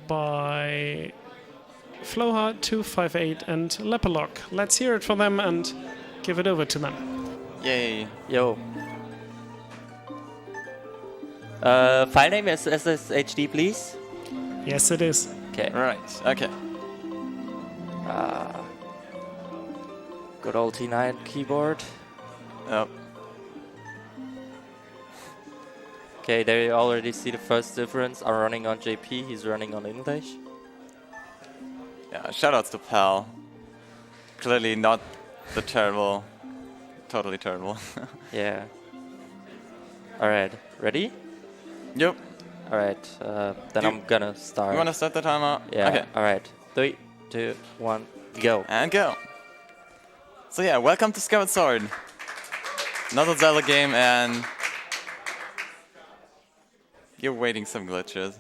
by Floha258 and lepelog. Let's hear it for them and give it over to them. Yay. Yo. File name is SSHD, please. Yes, it is. Okay. Right, okay. Good old T9 keyboard. Yep. Okay, there you already see the first difference. I'm running on JP, he's running on English. Yeah, shoutouts to Pal. Clearly not the terrible, totally terrible. Yeah. Alright, ready? Yep. Alright, then I'm gonna start. You wanna start the timer? Yeah, Okay. alright. 3, 2, 1, go. And go. So yeah, welcome to Skyward Sword. Another Zelda game, and you're waiting some glitches.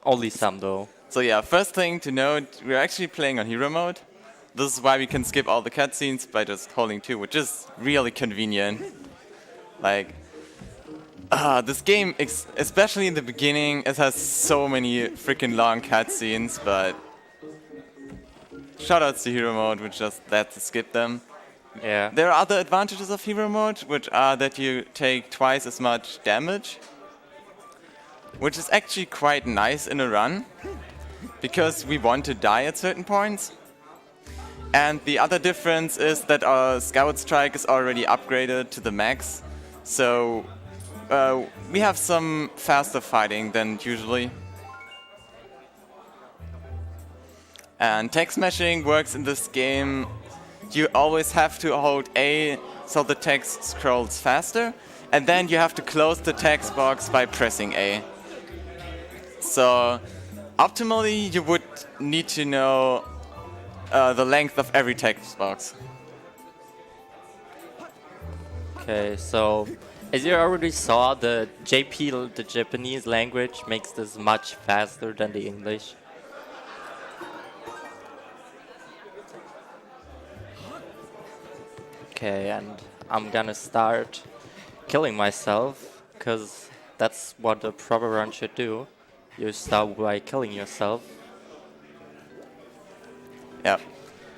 Only some though. So yeah, first thing to note, we're actually playing on hero mode. This is why we can skip all the cutscenes by just holding 2, which is really convenient. Like, this game, especially in the beginning, it has so many freaking long cutscenes, but shoutouts to hero mode, which just lets us skip them. Yeah. There are other advantages of hero mode, which are that you take twice as much damage, which is actually quite nice in a run, because we want to die at certain points. And the other difference is that our Skyward Strike is already upgraded to the max, so we have some faster fighting than usually. And tag smashing works in this game. You always have to hold A so the text scrolls faster, and then you have to close the text box by pressing A. So optimally you would need to know the length of every text box. Okay, so as you already saw, the JP, the Japanese language, makes this much faster than the English. Okay, and I'm gonna start killing myself, because that's what a proper run should do. You start by killing yourself. Yeah.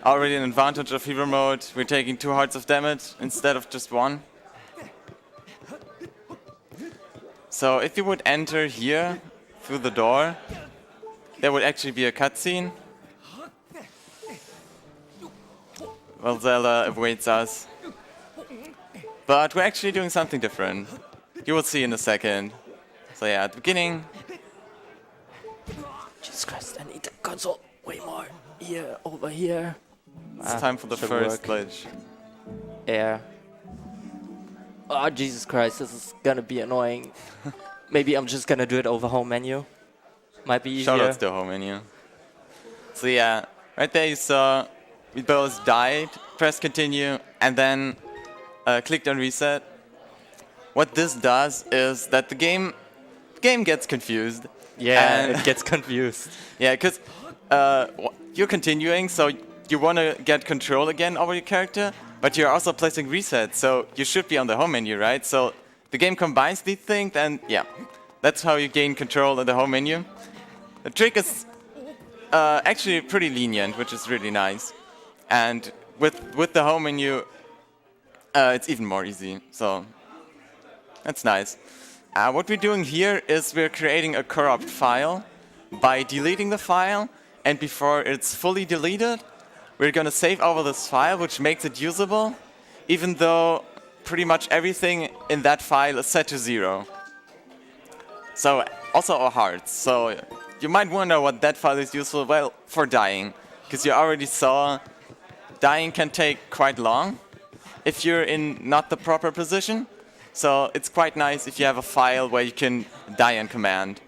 Already an advantage of hero mode, we're taking 2 hearts of damage instead of just 1. So if you would enter here through the door, there would actually be a cutscene. Well, Zelda awaits us. But we're actually doing something different. You will see in a second. So yeah, at the beginning. Jesus Christ, I need the console way more. Here, over here. It's time for the first glitch. Yeah. Oh, Jesus Christ, this is gonna be annoying. Maybe I'm just gonna do it over home menu. Might be easier. Shoutouts to home menu. So yeah, right there you saw we both died, pressed continue, and then clicked on reset. What this does is that the game gets confused. Yeah, it gets confused. Yeah, because you're continuing, so you want to get control again over your character, but you're also placing reset, so you should be on the home menu, right? So the game combines these things, and yeah, that's how you gain control in the home menu. The trick is actually pretty lenient, which is really nice. And with the home menu, it's even more easy, so that's nice. What we're doing here is we're creating a corrupt file by deleting the file, and before it's fully deleted, we're going to save over this file, which makes it usable, even though pretty much everything in that file is set to 0. So also our hearts. So you might wonder what that file is useful. Well, for dying, because you already saw dying can take quite long if you're in not the proper position. So it's quite nice if you have a file where you can die on command.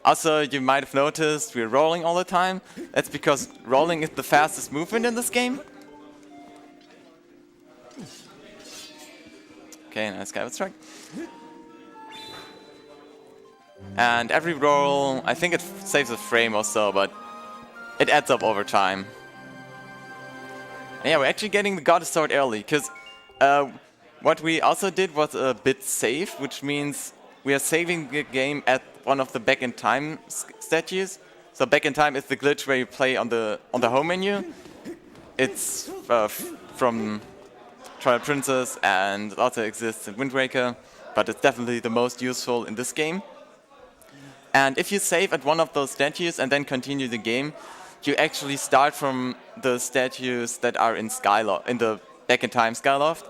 Also, you might have noticed we're rolling all the time. That's because rolling is the fastest movement in this game. Okay, nice Skyward Strike. And every roll, I think it saves a frame or so, but it adds up over time. And yeah, we're actually getting the Goddess Sword early, because what we also did was a bit save, which means we are saving the game at one of the back in time statues. So back in time is the glitch where you play on the home menu. It's from Twilight Princess and it also exists in Wind Waker, but it's definitely the most useful in this game. And if you save at one of those statues and then continue the game, you actually start from the statues that are in Skyloft, in the back in time Skyloft.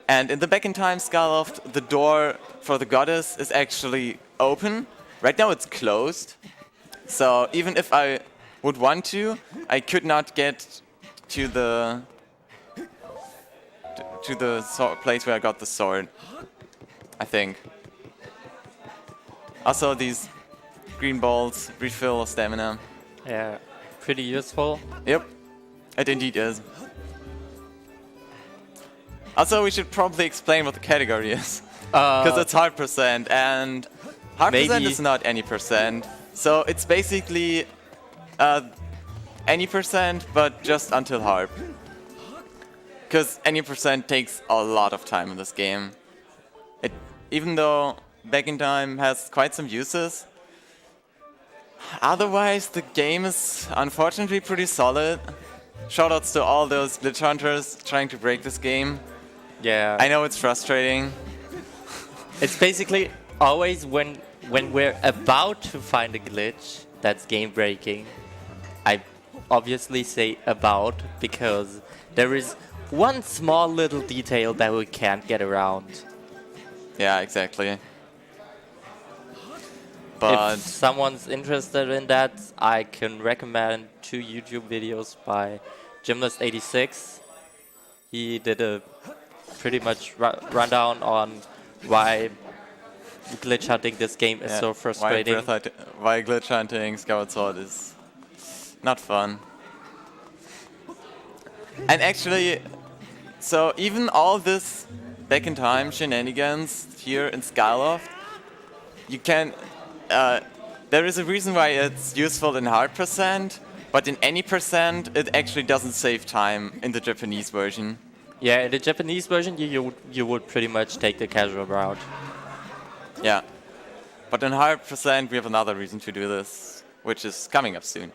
And in the back in time Skyloft, the door for the goddess is actually open. Right now it's closed. So even if I would want to, I could not get to the place where I got the sword, I think. Also these green balls refill stamina. Yeah, pretty useful. Yep, it indeed is. Also, we should probably explain what the category is. Because it's hard percent, and hard percent is not any percent. So it's basically any percent, but just until harp. Because any percent takes a lot of time in this game. Even though back in time has quite some uses, otherwise the game is unfortunately pretty solid. Shoutouts to all those glitch hunters trying to break this game. Yeah. I know it's frustrating. It's basically always when we're about to find a glitch that's game breaking. I obviously say about because there is one small little detail that we can't get around. Yeah, exactly. But if someone's interested in that, I can recommend 2 YouTube videos by Gymnast86. He did a pretty much rundown on why glitch hunting this game is so frustrating. Why glitch hunting Skyward Sword is not fun. And actually, so even all this back in time shenanigans here in Skyloft, you can. There is a reason why it's useful in hard percent, but in any percent, it actually doesn't save time in the Japanese version. Yeah, in the Japanese version, you would pretty much take the casual route. Yeah, but in hard percent, we have another reason to do this, which is coming up soon.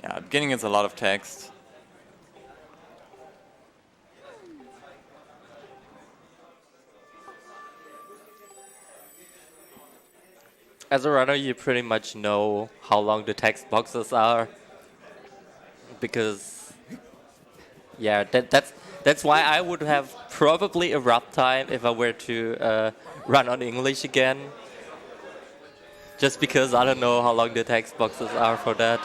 Yeah, beginning is a lot of text. As a runner, you pretty much know how long the text boxes are, because yeah, that's why I would have probably a rough time if I were to run on English again, just because I don't know how long the text boxes are for that.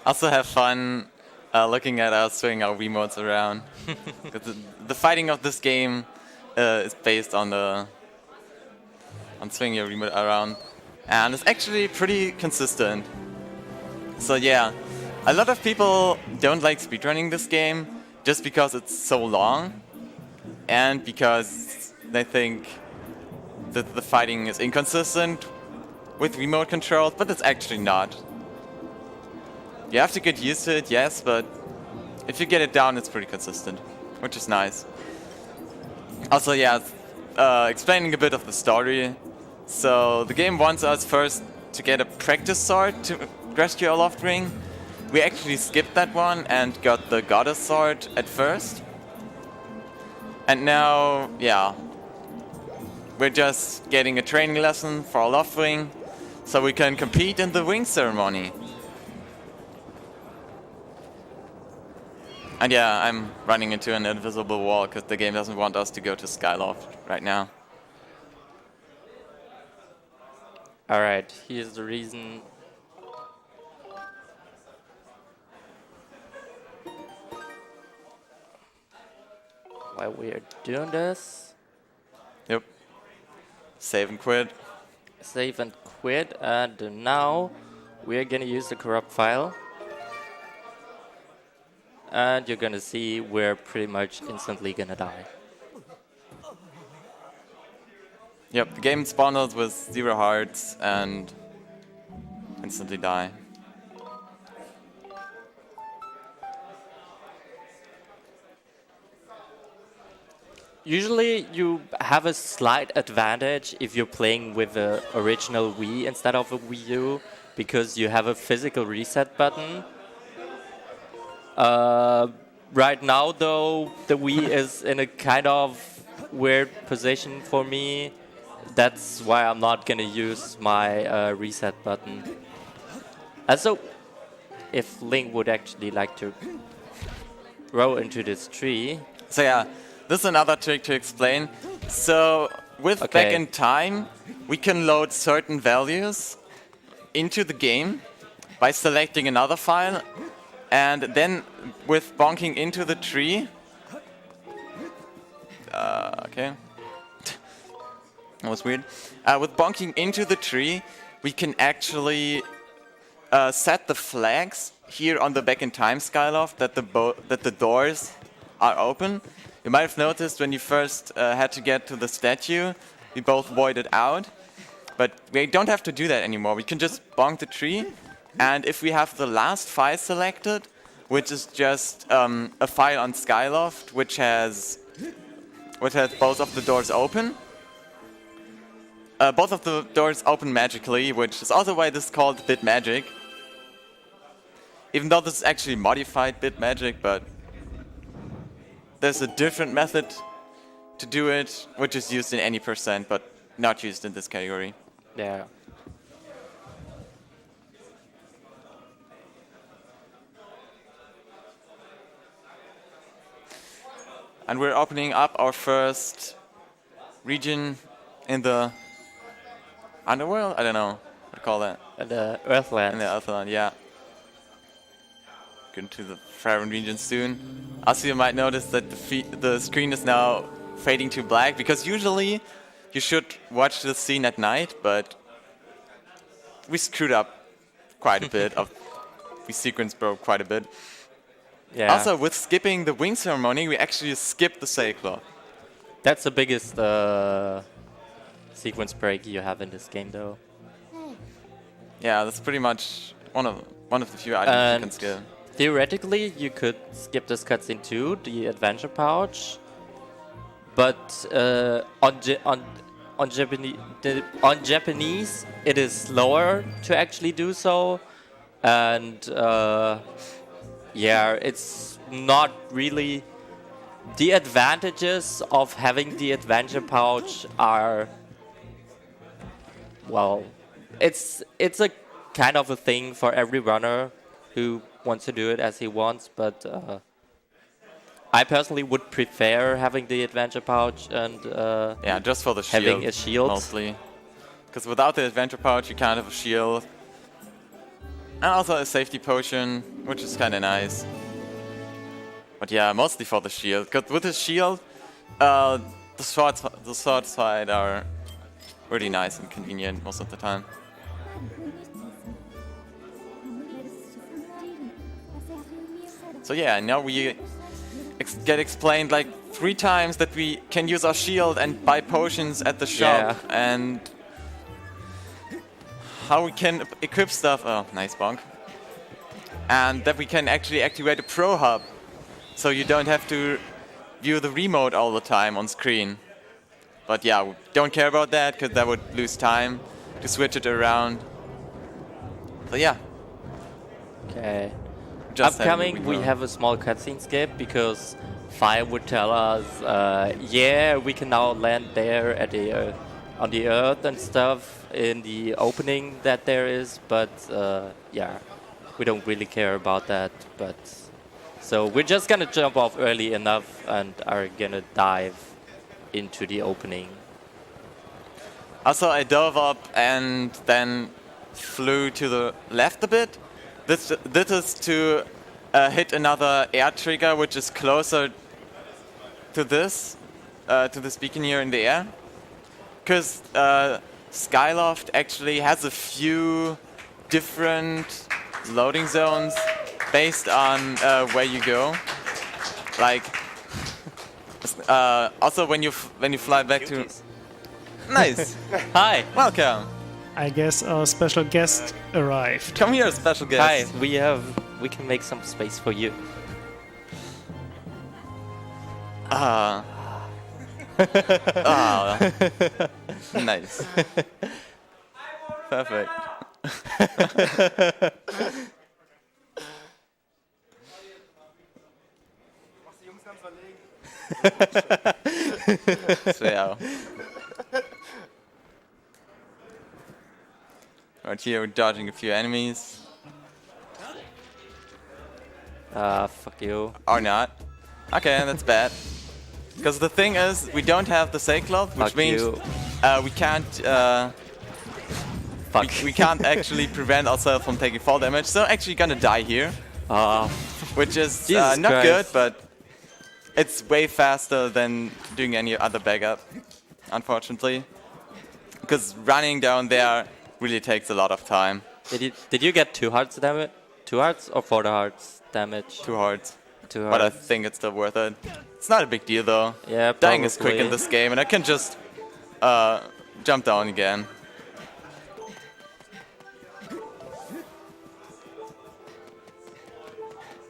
Also have fun looking at us swinging our Wiimotes around. The fighting of this game is based on swinging your Wiimote around, and it's actually pretty consistent. So yeah, a lot of people don't like speedrunning this game just because it's so long, and because they think that the fighting is inconsistent with remote controls, but it's actually not. You have to get used to it, yes, but if you get it down, it's pretty consistent, which is nice. Also, yeah, explaining a bit of the story. So the game wants us first to get a practice sword to rescue our Loft Ring. We actually skipped that one and got the Goddess Sword at first. And now, yeah, we're just getting a training lesson for our Loft Ring so we can compete in the ring ceremony. And yeah, I'm running into an invisible wall because the game doesn't want us to go to Skyloft right now. Alright, here's the reason. Why we're doing this. Yep. Save and quit. Save and quit, and now we're gonna use the corrupt file. and you're gonna see we're pretty much instantly gonna die. Yep, the game spawned with 0 hearts and instantly die. Usually you have a slight advantage if you're playing with the original Wii instead of a Wii U, because you have a physical reset button. Right now though, the Wii is in a kind of weird position for me. That's why I'm not gonna use my reset button. Also, if Link would actually like to grow into this tree. So yeah, this is another trick to explain. So with Back in Time, we can load certain values into the game by selecting another file, and then with bonking into the tree. Okay. That was weird. With bonking into the tree, we can actually set the flags here on the Back in Time Skyloft that the doors are open. You might have noticed when you first had to get to the statue, we both voided out. But we don't have to do that anymore. We can just bonk the tree, and if we have the last file selected, which is just a file on Skyloft, which has both of the doors open. Both of the doors open magically, which is also why this is called bit magic. Even though this is actually modified bit magic, but there's a different method to do it, which is used in any %, but not used in this category. Yeah. And we're opening up our first region in the underworld? I don't know what to call that. The Earthlands. In the Earthland, yeah. Going to the Faron region soon. Also, you might notice that the screen is now fading to black, because usually you should watch the scene at night, but we screwed up quite a bit. We sequence broke quite a bit. Yeah. Also, with skipping the wing ceremony, we actually skipped the Sailcloth. That's the biggest sequence break you have in this game, though. Yeah, that's pretty much one of the few items you can skip. Theoretically, you could skip this cutscene too, the adventure pouch. But on Japanese, it is slower to actually do so, and yeah, it's not really. The advantages of having the adventure pouch are, well, it's a kind of a thing for every runner who wants to do it as he wants, but I personally would prefer having the adventure pouch and yeah, just for the shield, having a shield mostly. Because without the adventure pouch, you can't have a shield, and also a safety potion, which is kind of nice. But yeah, mostly for the shield. Because with the shield, the sword side are really nice and convenient most of the time. So yeah, now we get explained like 3 times that we can use our shield and buy potions at the shop, and how we can equip stuff. Oh, nice bonk. And that we can actually activate a Pro Hub, so you don't have to view the remote all the time on screen. But yeah, we don't care about that, because that would lose time to switch it around. So yeah. Okay. Just upcoming, we have a small cutscene skip because Fire would tell us, yeah, we can now land there at the on the Earth and stuff in the opening that there is, but yeah, we don't really care about that. But so we're just gonna jump off early enough and are gonna dive into the opening. Also, I dove up and then flew to the left a bit. This is to hit another air trigger, which is closer to this beacon here in the air. Because Skyloft actually has a few different loading zones based on where you go. Like, also when you fly back to. Nice. Hi. Welcome. I guess our special guest arrived. Come here, special guest. Hi. We can make some space for you. Nice. Perfect. So yeah. Right here, we're dodging a few enemies. Fuck you. Or not. Okay, that's bad. Because the thing is, we don't have the Cyclops, which Fuck means you. we can't Fuck. we can't actually prevent ourselves from taking fall damage. So actually gonna die here, which is Jesus not Christ. good, but it's way faster than doing any other backup, unfortunately. Because running down there really takes a lot of time. Did you get 2 hearts damage? 2 hearts or 4 hearts damage? 2 hearts. 2 But I hearts. think it's still worth it. It's not a big deal though. Yeah, Dying is quick in probably. this game, and I can just jump down again.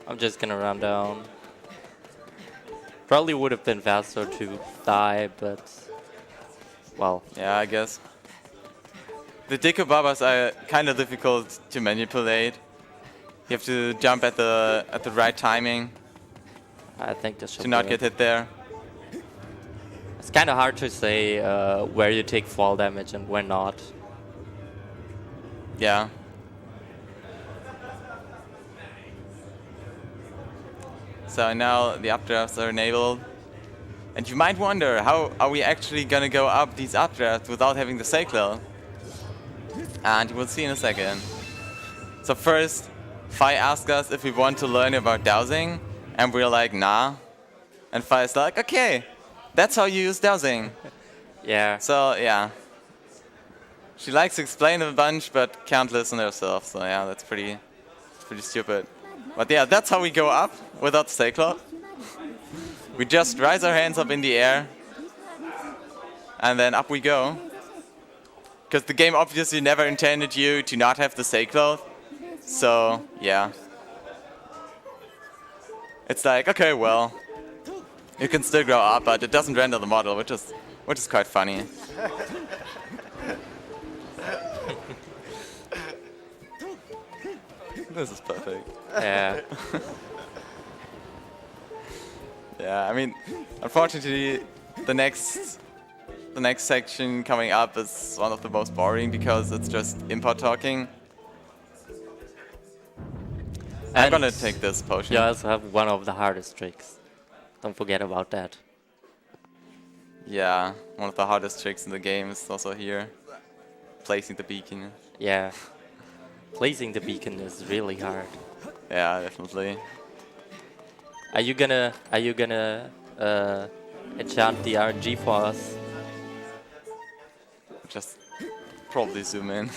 I'm just gonna run down. Probably would have been faster to die, but well, Yeah, I guess. The Dekobabas are kind of difficult to manipulate. You have to jump at the right timing I think this should to not do get it. hit there. It's kind of hard to say where you take fall damage and where not. Yeah. So now the updrafts are enabled. And you might wonder, how are we actually gonna go up these updrafts without having the cycle? And you will see in a second. So first, Fi asked us if we want to learn about dowsing, and we're like, nah. And Fi's like, okay, that's how you use dowsing. Yeah. So yeah. She likes to explain a bunch, but can't listen herself. So yeah, that's pretty stupid. But yeah, that's how we go up without the Cyclops. We just raise our hands up in the air, and then up we go. Because the game obviously never intended you to not have the Cyclops. So yeah. It's like, okay, well, you can still grow up, but it doesn't render the model, which is quite funny. This is perfect. Yeah. Yeah, I mean, unfortunately, the next section coming up is one of the most boring because it's just import talking. I'm And gonna take this potion. you also have one of the hardest tricks. Don't forget about that. Yeah, one of the hardest tricks in the game is also here. Placing the beacon. Yeah. Placing the beacon is really hard. Yeah, definitely. Are you gonna enchant the RNG for us? Just probably zoom in.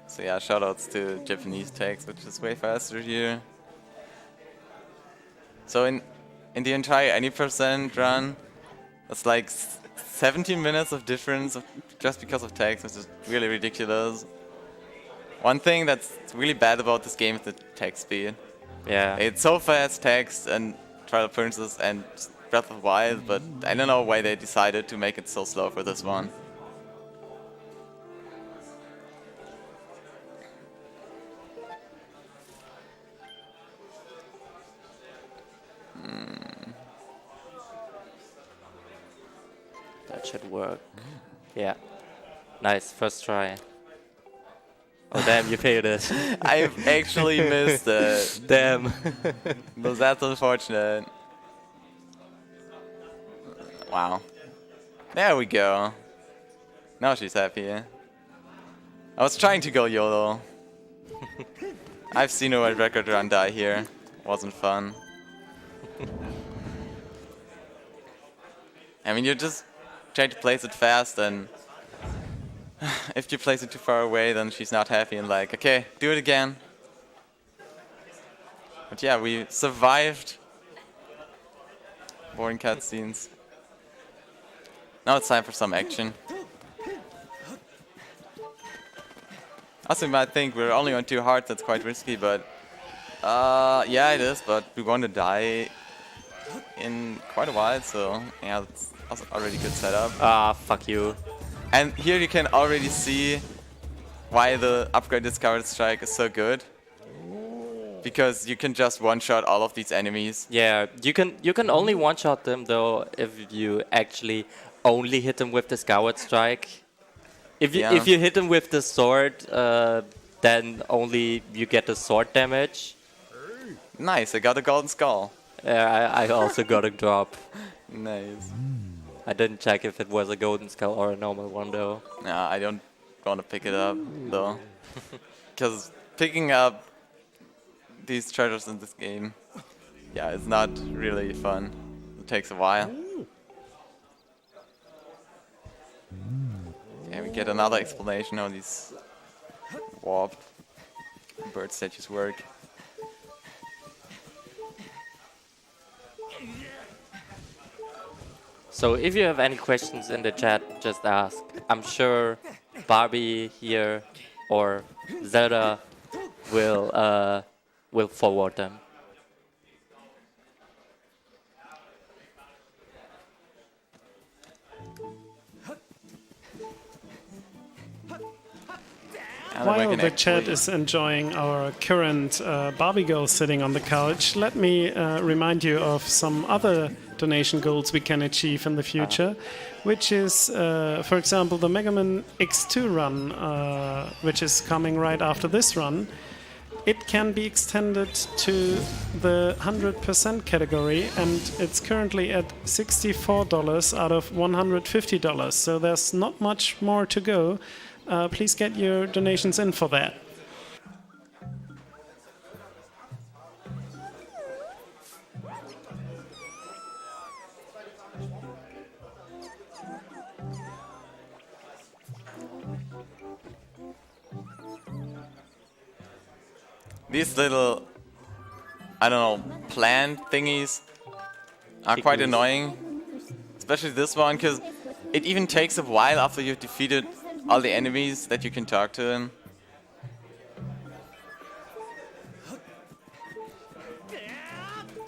So yeah, shoutouts to Japanese text, which is way faster here. So in the entire any % run, that's like 17 minutes of difference just because of text, which is really ridiculous. One thing that's really bad about this game is the text speed. Yeah. It's so fast, text and Twilight Princess and Breath of the Wild, but I don't know why they decided to make it so slow for this one. That should work. Yeah. Nice, first try. Oh damn, you failed it. I've actually missed it. Damn. But that's unfortunate. Wow. There we go. Now she's happy. I was trying to go YOLO. I've seen a world record run die here. Wasn't fun. I mean, you just try to place it fast and if you place it too far away, then she's not happy and like, okay, do it again. But yeah, we survived boring cutscenes. Now it's time for some action. Also, you might think we're only on 2 hearts, that's quite risky, but yeah, it is, but we're going to die in quite a while, so yeah, that's also already good setup. Ah, fuck you. And here you can already see why the upgraded Skyward Strike is so good. Because you can just one-shot all of these enemies. Yeah, you can only one-shot them though if you actually only hit them with the Skyward Strike. If you hit them with the sword, then only you get the sword damage. Nice, I got a golden skull. Yeah, I also got a drop. Nice. I didn't check if it was a golden skull or a normal one though. Nah, I don't want to pick it up though. Because picking up these treasures in this game, yeah, it's not really fun. It takes a while. Yeah, we get another explanation how these warp bird statues work. So if you have any questions in the chat, just ask. I'm sure Barbie here or Zelda will forward them. While the chat is enjoying our current Barbie girl sitting on the couch, let me remind you of some other donation goals we can achieve in the future, which is, for example, the Mega Man X2 run, which is coming right after this run. It can be extended to the 100% category, and it's currently at $64 out of $150, so there's not much more to go. Please get your donations in for that. These little, I don't know, plant thingies are quite annoying. Especially this one, because it even takes a while after you've defeated all the enemies that you can talk to them.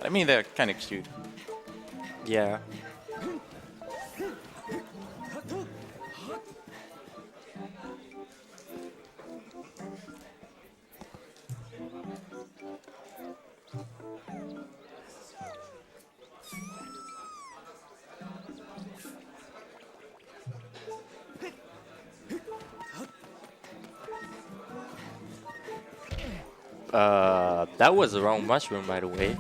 I mean, they're kind of cute. Yeah. That was the wrong mushroom, by the way.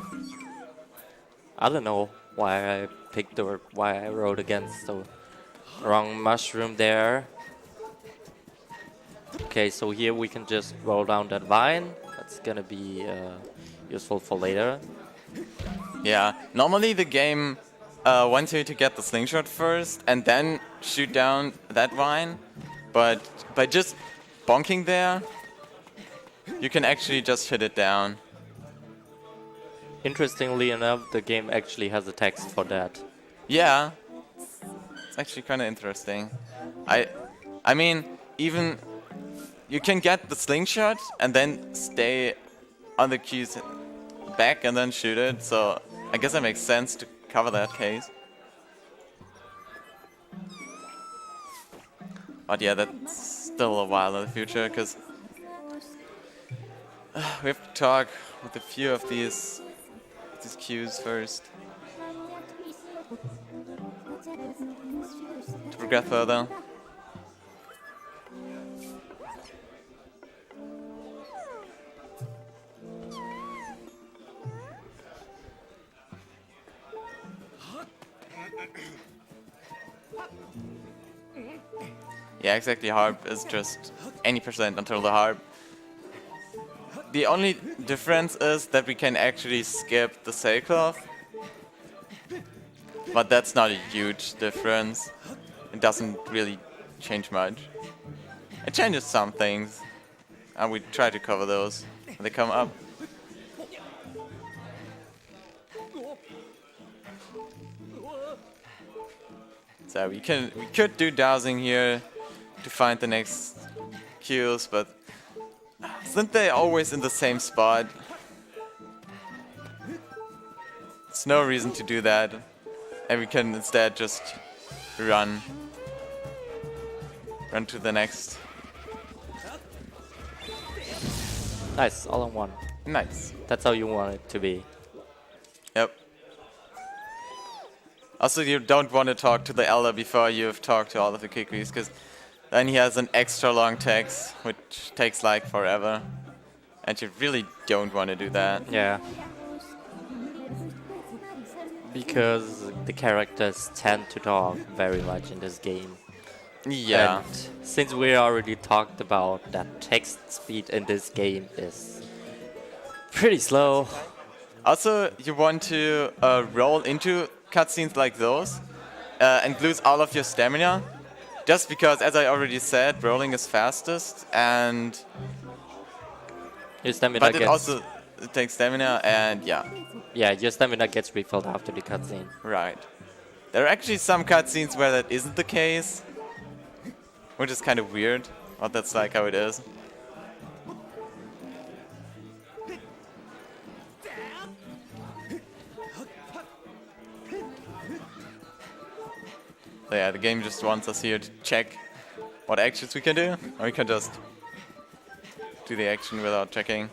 I don't know why I picked or why I rode against the wrong mushroom there. Okay, so here we can just roll down that vine. That's gonna be useful for later. Yeah, normally the game wants you to get the slingshot first and then shoot down that vine, but by just bonking there, you can actually just hit it down. Interestingly enough, the game actually has a text for that. Yeah, it's actually kind of interesting. I mean, even you can get the slingshot and then stay on the cue's back and then shoot it. So I guess that makes sense to cover that case. But yeah, that's still a while in the future because we have to talk with a few of these cues first to progress further. Yeah, exactly. Harp is just any percent until the harp. The only difference is that we can actually skip the sailcloth, but that's not a huge difference. It doesn't really change much. It changes some things, and we try to cover those when they come up. So we could do dowsing here to find the next kills, but since they're always in the same spot, there's no reason to do that, and we can instead just run to the next. Nice, all in one. Nice. That's how you want it to be. Yep. Also, you don't want to talk to the Elder before you've talked to all of the Kikris, because then he has an extra long text, which takes like forever. And you really don't want to do that. Yeah. Because the characters tend to talk very much in this game. Yeah. And since we already talked about that text speed in this game is pretty slow. Also, you want to roll into cutscenes like those and lose all of your stamina. Just because, as I already said, rolling is fastest, and Your stamina but it gets also takes stamina, and yeah. yeah, your stamina gets refilled after the cutscene. Right. There are actually some cutscenes where that isn't the case, which is kind of weird, but that's like how it is. So yeah, the game just wants us here to check what actions we can do, or we can just do the action without checking.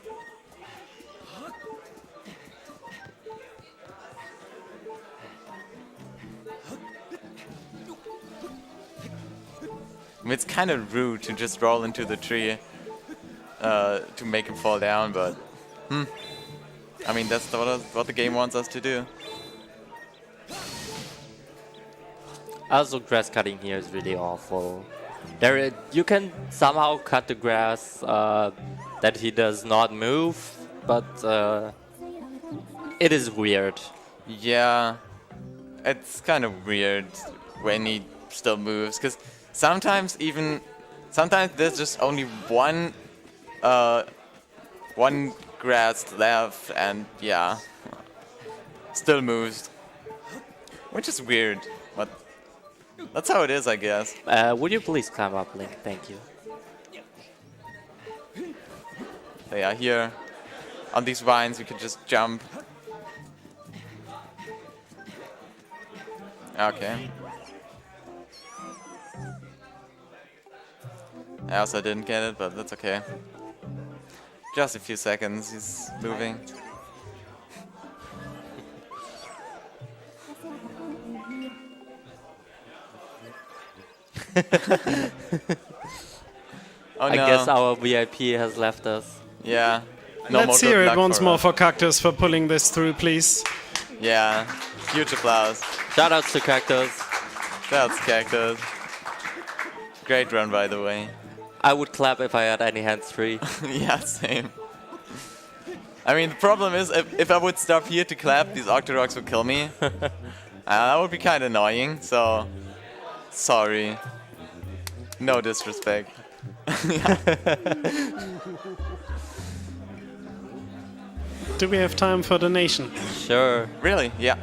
I mean, it's kind of rude to just roll into the tree to make him fall down, but I mean, that's what the game wants us to do. Also, grass cutting here is really awful. You can somehow cut the grass that he does not move, but it is weird. Yeah, it's kind of weird when he still moves, because sometimes there's just only one grass left, and yeah, still moves, which is weird, but that's how it is, I guess. Would you please climb up, Link? Thank you. So yeah, here on these vines we could just jump. Okay. I also didn't get it, but that's okay. Just a few seconds, he's moving. Oh, I no. guess our VIP has left us. Yeah. No more Let's good hear it luck once for more us. for Cactus for pulling this through, please. Yeah. Huge applause. Shoutouts to Cactus. That's Cactus. Great run, by the way. I would clap if I had any hands free. Yeah, same. I mean, the problem is, if I would stop here to clap, these Octoroks would kill me. That would be kind of annoying, so... Sorry. No disrespect. Do we have time for donation? Sure. Really? Yeah.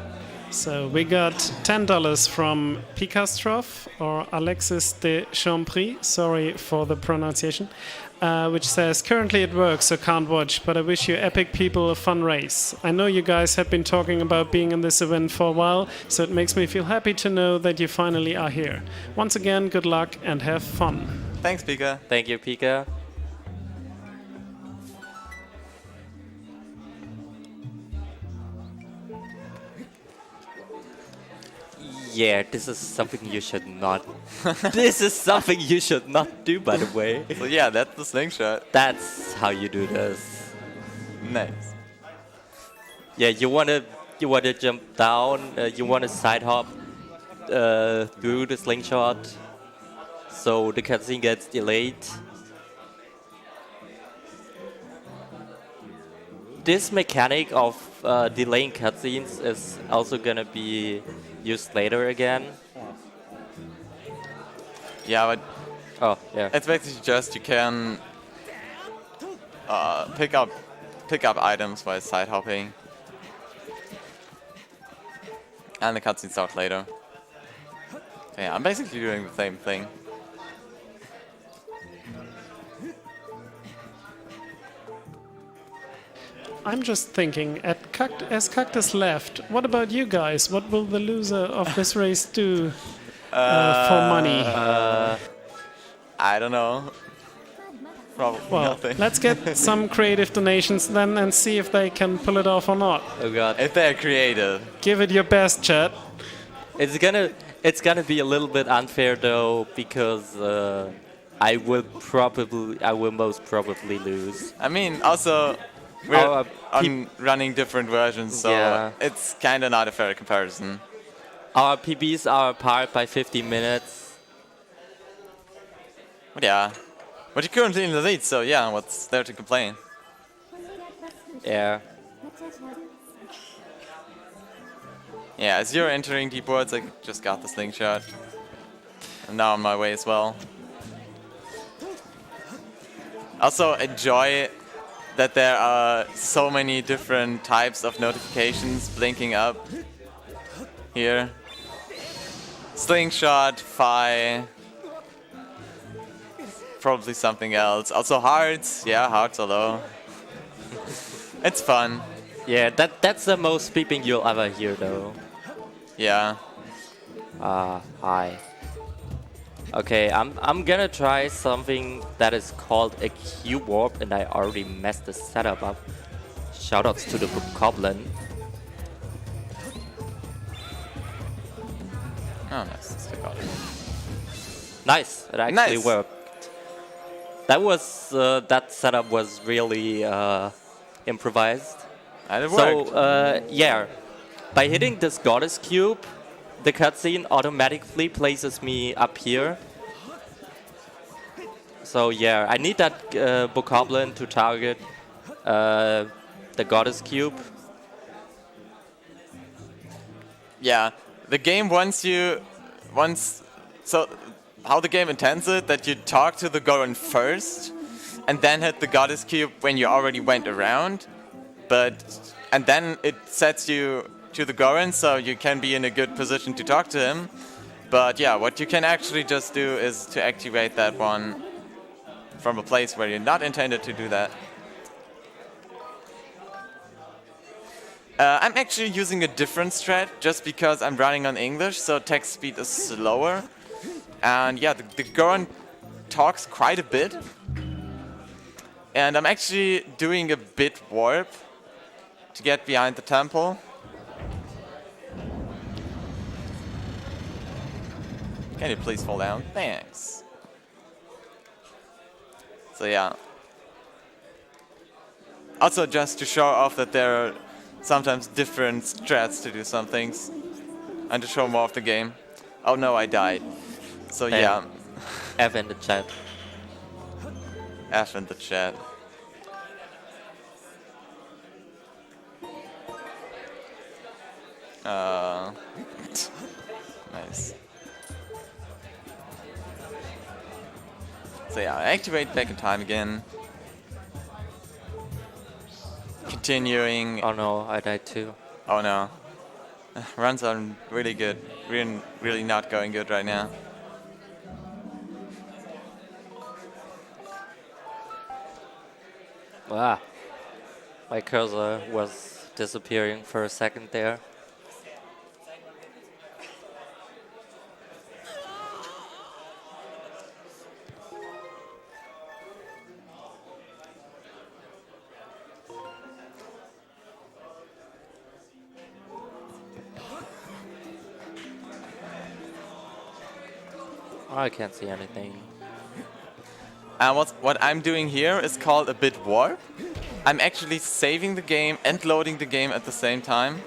So we got $10 from Picastrov or Alexis de Champry, sorry for the pronunciation, which says, currently at work, so can't watch, but I wish you epic people a fun race. I know you guys have been talking about being in this event for a while, so it makes me feel happy to know that you finally are here. Once again, good luck and have fun. Thanks, Pika. Thank you, Pika. Yeah, this is something you should not. This is something you should not do, by the way. So yeah, that's the slingshot. That's how you do this. Nice. Yeah, you wanna jump down. You wanna side hop through the slingshot, so the cutscene gets delayed. This mechanic of delaying cutscenes is also gonna be used later again. Yeah, but Oh, yeah. It's basically just you can pick up items by side hopping, and the cutscene starts later. So yeah, I'm basically doing the same thing. I'm just thinking, as Cactus left, what about you guys? What will the loser of this race do for money? I don't know. Probably Well, nothing. let's get some creative donations then and see if they can pull it off or not. Oh god. If they're creative. Give it your best, chat. It's gonna be a little bit unfair though, because I will most probably lose. I mean, also, we're running different versions, so Yeah. it's kind of not a fair comparison. Our PBs are apart by 50 minutes. But yeah. But you're currently in the lead, so yeah, what's there to complain? Yeah. Yeah, as you're entering deep woods, I just got the slingshot. I'm now on my way as well. Also enjoy that there are so many different types of notifications blinking up here. Slingshot, Fi, probably something else. Also hearts, yeah, hearts are low. It's fun. Yeah, that's the most beeping you'll ever hear though. Yeah. Hi. Okay, I'm gonna try something that is called a Q warp, and I already messed the setup up. Shoutouts to the Goblin. Oh, nice. Stick out. Nice, it actually Nice. worked. That was that setup was really improvised. And it worked. So yeah, by hitting this goddess cube, the cutscene automatically places me up here. So yeah, I need that bokoblin to target the goddess cube. Yeah, the game so how the game intends it, that you talk to the Goron first, and then hit the goddess cube when you already went around, and then it sets you to the Goron, so you can be in a good position to talk to him. But yeah, what you can actually just do is to activate that one from a place where you're not intended to do that. I'm actually using a different strat just because I'm running on English, so text speed is slower. And yeah, the Goron talks quite a bit. And I'm actually doing a bit warp to get behind the temple. Can you please fall down? Thanks. So yeah. Also just to show off that there are sometimes different strats to do some things. And to show more of the game. Oh no, I died. So yeah. F in the chat. F in the chat. Nice. So yeah, I activate back in time again. Continuing. Oh no, I died too. Oh no. Runs are really good. Really not going good right now. Ah, my cursor was disappearing for a second there. I can't see anything. And what I'm doing here is called a bit warp. I'm actually saving the game and loading the game at the same time,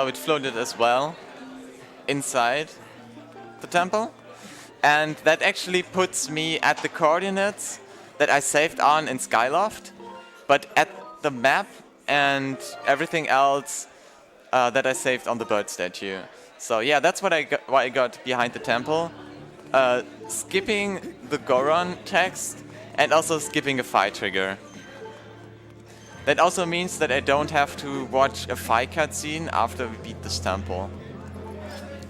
which floated as well inside the temple. And that actually puts me at the coordinates that I saved on in Skyloft, but at the map and everything else that I saved on the bird statue. So yeah, that's why I got behind the temple. skipping the Goron text and also skipping a fight trigger. That also means that I don't have to watch a fight cutscene after we beat this temple,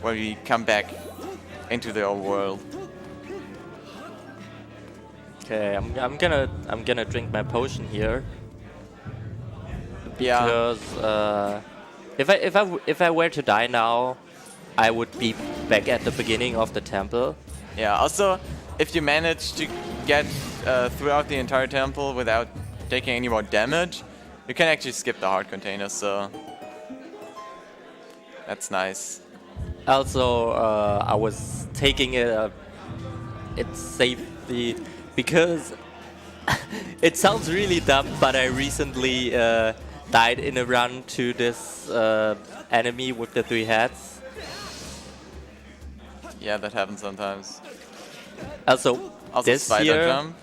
where we come back into the old world. Okay, I'm gonna drink my potion here. Yeah. Because if I were to die now, I would be back at the beginning of the temple. Yeah. Also, if you manage to get throughout the entire temple without taking any more damage, you can actually skip the heart container. So that's nice. Also, I was taking it safely because it sounds really dumb, but I recently died in a run to this enemy with the 3 heads. Yeah, that happens sometimes. Also this spider here, jump.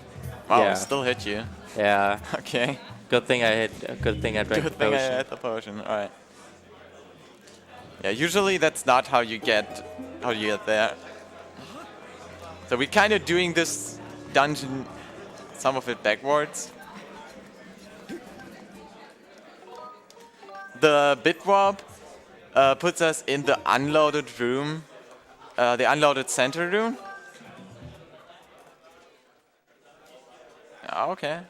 Wow, yeah. Still hit you. Yeah. Okay. Good thing I drank Good the thing I potion. had the potion. All right. Yeah, usually that's not how you get there. So we're kind of doing this dungeon, some of it backwards. The bit warp puts us in the unloaded room, the unloaded center room. Ah, okay.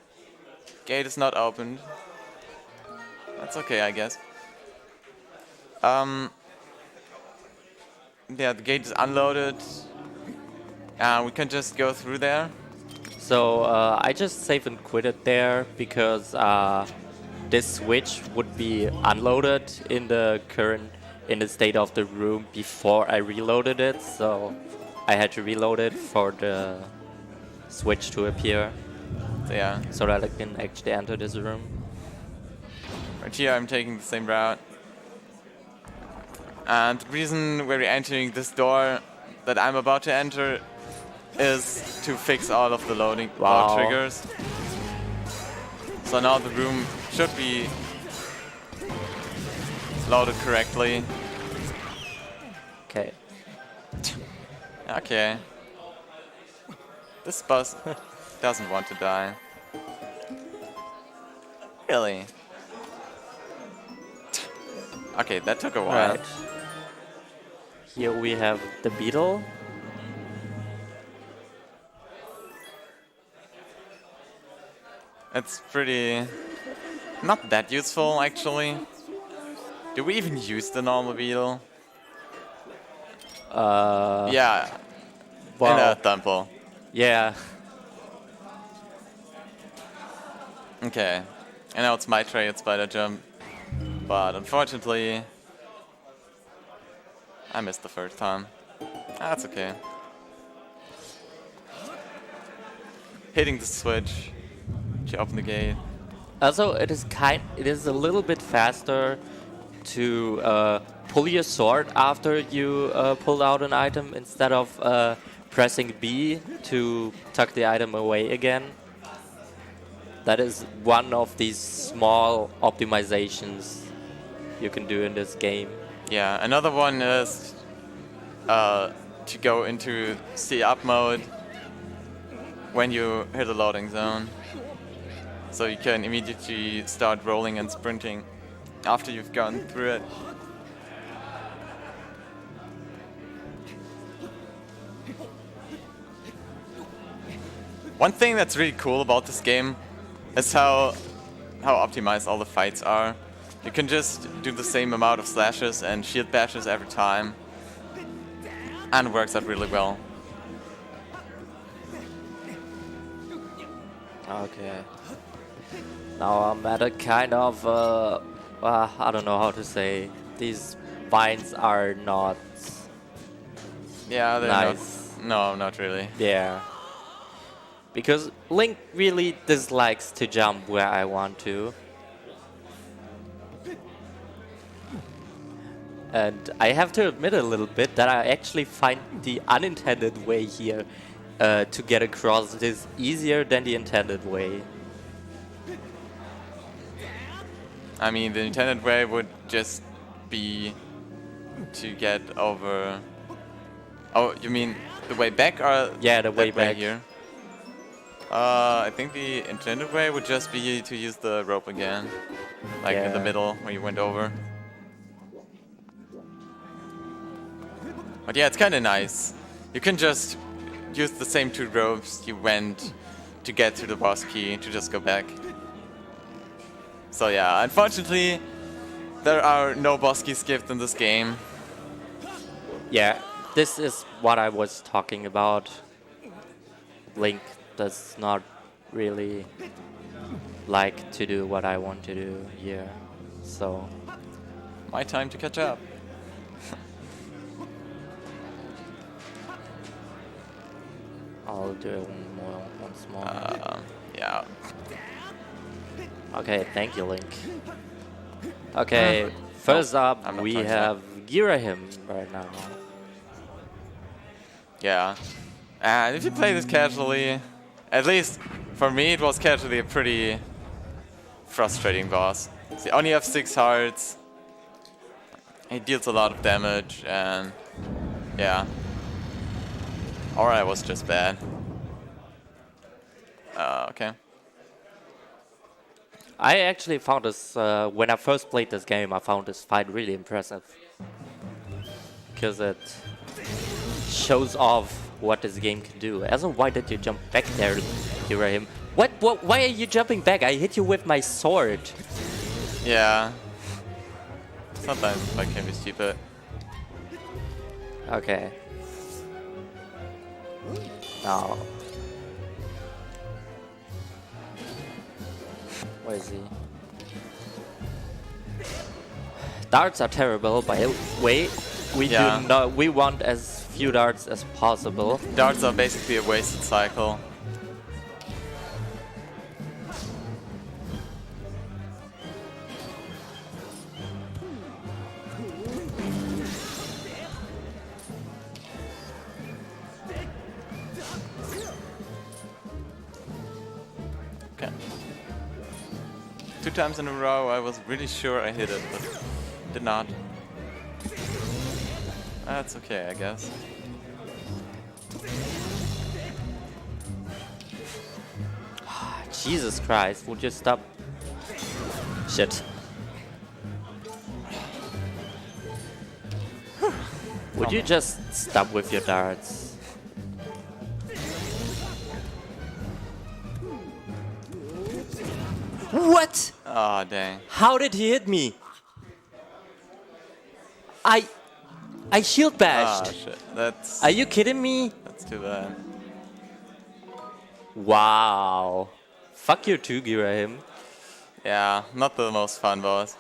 Gate is not opened. That's okay, I guess. Yeah, the gate is unloaded. We can just go through there. So I just save and quit it there because this switch would be unloaded in the state of the room before I reloaded it. So I had to reload it for the switch to appear. Yeah. So that I can actually enter this room. Right here, I'm taking the same route. And the reason we're entering this door that I'm about to enter is to fix all of the load triggers. So now the room should be loaded correctly. Okay. Okay. This boss doesn't want to die. Really? Okay, that took a while. Right. Here we have the beetle. It's pretty... not that useful, actually. Do we even use the normal beetle? Yeah. Well, In a temple. yeah. Okay. And now it's my tray at spider jump. But unfortunately... I missed the first time. That's okay. Hitting the switch to open the gate. Also, it is a little bit faster to pull your sword after you pull out an item instead of pressing B to tuck the item away again. That is one of these small optimizations you can do in this game. Yeah, another one is to go into C-up mode when you hit the loading zone. So you can immediately start rolling and sprinting after you've gone through it. One thing that's really cool about this game is how optimized all the fights are. You can just do the same amount of slashes and shield bashes every time, and it works out really well. Okay. Now I'm at a kind of, I don't know how to say. These vines are not Yeah, they're nice. No, not really. Yeah. Because Link really dislikes to jump where I want to. And I have to admit a little bit that I actually find the unintended way here to get across is easier than the intended way. I mean, the intended way would just be to get over Oh, you mean the way back or Yeah, the way that way back. here? I think the intended way would just be to use the rope again. Like in the Yeah. middle where you went over. But yeah, it's kind of nice. You can just use the same 2 ropes you went to get to the boss key to just go back. So yeah, unfortunately, there are no boss key skipped in this game. Yeah, this is what I was talking about. Link does not really like to do what I want to do here, so... My time to catch up. I'll do it once more. Yeah. Okay, thank you, Link. Okay, first up I'm not we trying to have Girahim right now. Yeah. And if you play this casually, at least for me it was casually a pretty frustrating boss. So you only have 6 hearts. He deals a lot of damage and yeah. Aura was just bad. Okay. I actually found this, when I first played this game, I found this fight really impressive. Because it shows off what this game can do. Also, why did you jump back there, Girahim? What? Why are you jumping back? I hit you with my sword. Yeah. Sometimes I can be stupid. Okay. Now. Where is he? Darts are terrible, by the way. We Yeah. do not. We want as few darts as possible. Darts are basically a wasted cycle. Okay. 2 times in a row I was really sure I hit it, but did not. That's okay, I guess. Jesus Christ, would you stop? Shit. Would you just stop with your darts? What? Ah, dang. How did he hit me? I shield Ah, bashed. shit. That's Are you kidding me? too bad. Wow. Fuck you too, Girahim. Yeah, not the most fun boss.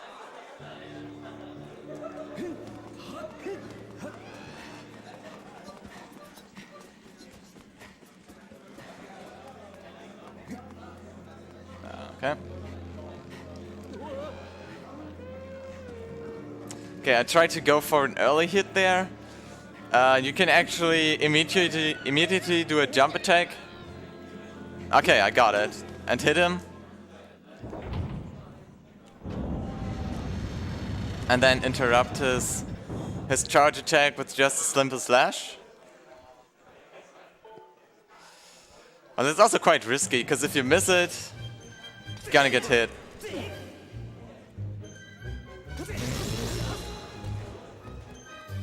Okay. Okay, I tried to go for an early hit there. You can actually immediately do a jump attack. Okay, I got it. And hit him. And then interrupt his charge attack with just a simple slash. Well, it's also quite risky, because if you miss it, you're gonna get hit.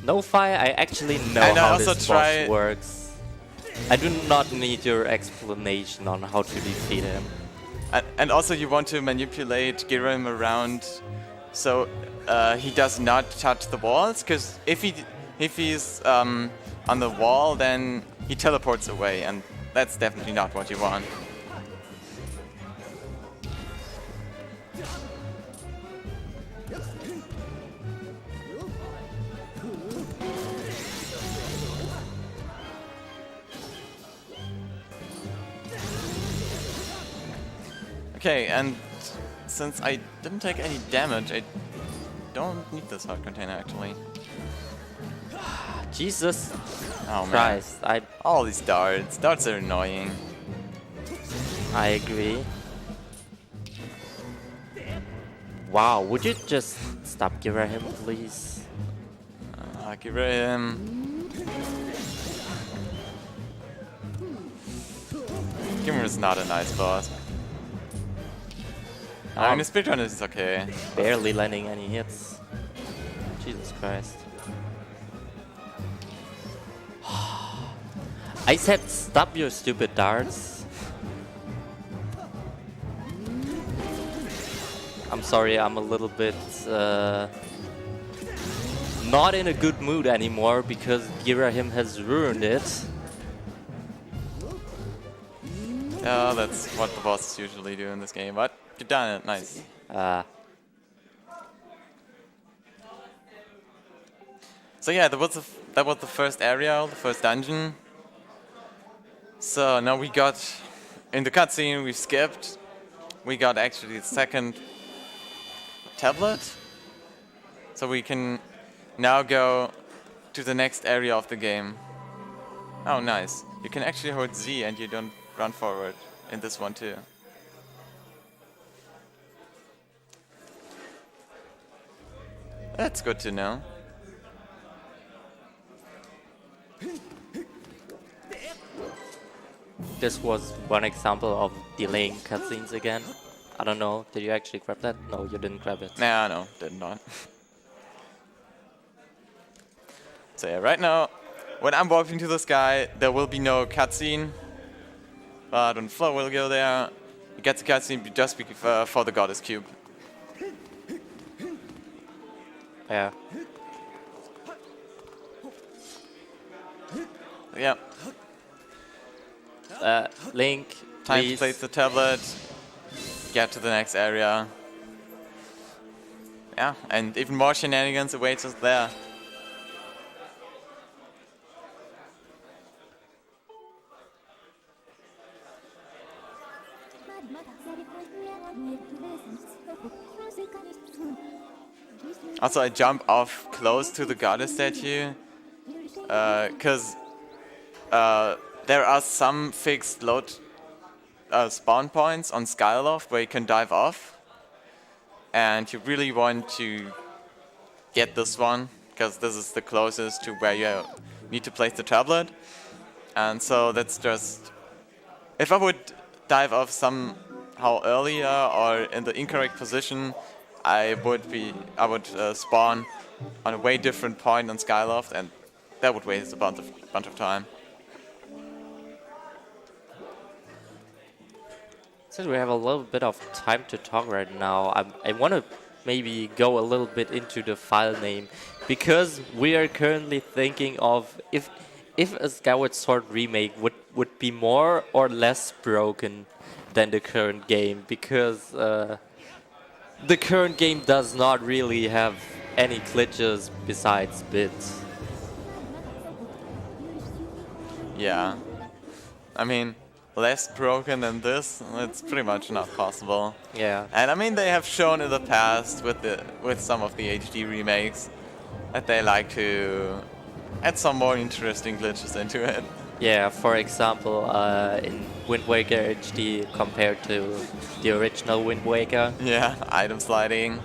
No fire, I actually know And I how also this try- boss works. I do not need your explanation on how to defeat him. And also you want to manipulate Girahim around so he does not touch the walls, because if he's on the wall, then he teleports away, and that's definitely not what you want. Okay, and since I didn't take any damage, I don't need this heart container actually. Jesus Oh man. Christ, All these darts. Darts are annoying. I agree. Wow, would you just stop Girahim, please? Girahim. Gimmer is not a nice boss. I mean, the SpeedCon is okay. Barely landing any hits. Jesus Christ. I said stop your stupid darts. I'm sorry, I'm a little bit not in a good mood anymore because Girahim has ruined it. Yeah, that's what the bosses usually do in this game, but you done it, nice. So yeah, that was the first area, the first dungeon. So now we got, in the cutscene we skipped, we got actually the second tablet. So we can now go to the next area of the game. Oh nice, you can actually hold Z and you don't run forward in this one too. That's good to know. This was one example of delaying cutscenes again. I don't know, did you actually grab that? No, you didn't grab it. Nah, no, did not. So yeah, right now, when I'm walking to the sky, there will be no cutscene. But when Flo will go there, he gets a cutscene just for the Goddess Cube. Yeah. Yeah. Link, Time please. to place the tablet, get to the next area. Yeah, and even more shenanigans awaits us there. Also, I jump off close to the goddess statue, because there are some fixed load spawn points on Skyloft where you can dive off, and you really want to get this one, because this is the closest to where you need to place the tablet. And so that's just, if I would dive off somehow earlier or in the incorrect position, I would spawn on a way different point on Skyloft, and that would waste a bunch of time. Since we have a little bit of time to talk right now, I want to maybe go a little bit into the file name, because we are currently thinking of if a Skyward Sword remake would be more or less broken than the current game, because the current game does not really have any glitches besides bits. Yeah, I mean, less broken than this, it's pretty much not possible. Yeah. And I mean, they have shown in the past with some of the HD remakes that they like to add some more interesting glitches into it. Yeah, for example, in Wind Waker HD compared to the original Wind Waker. Yeah, item sliding.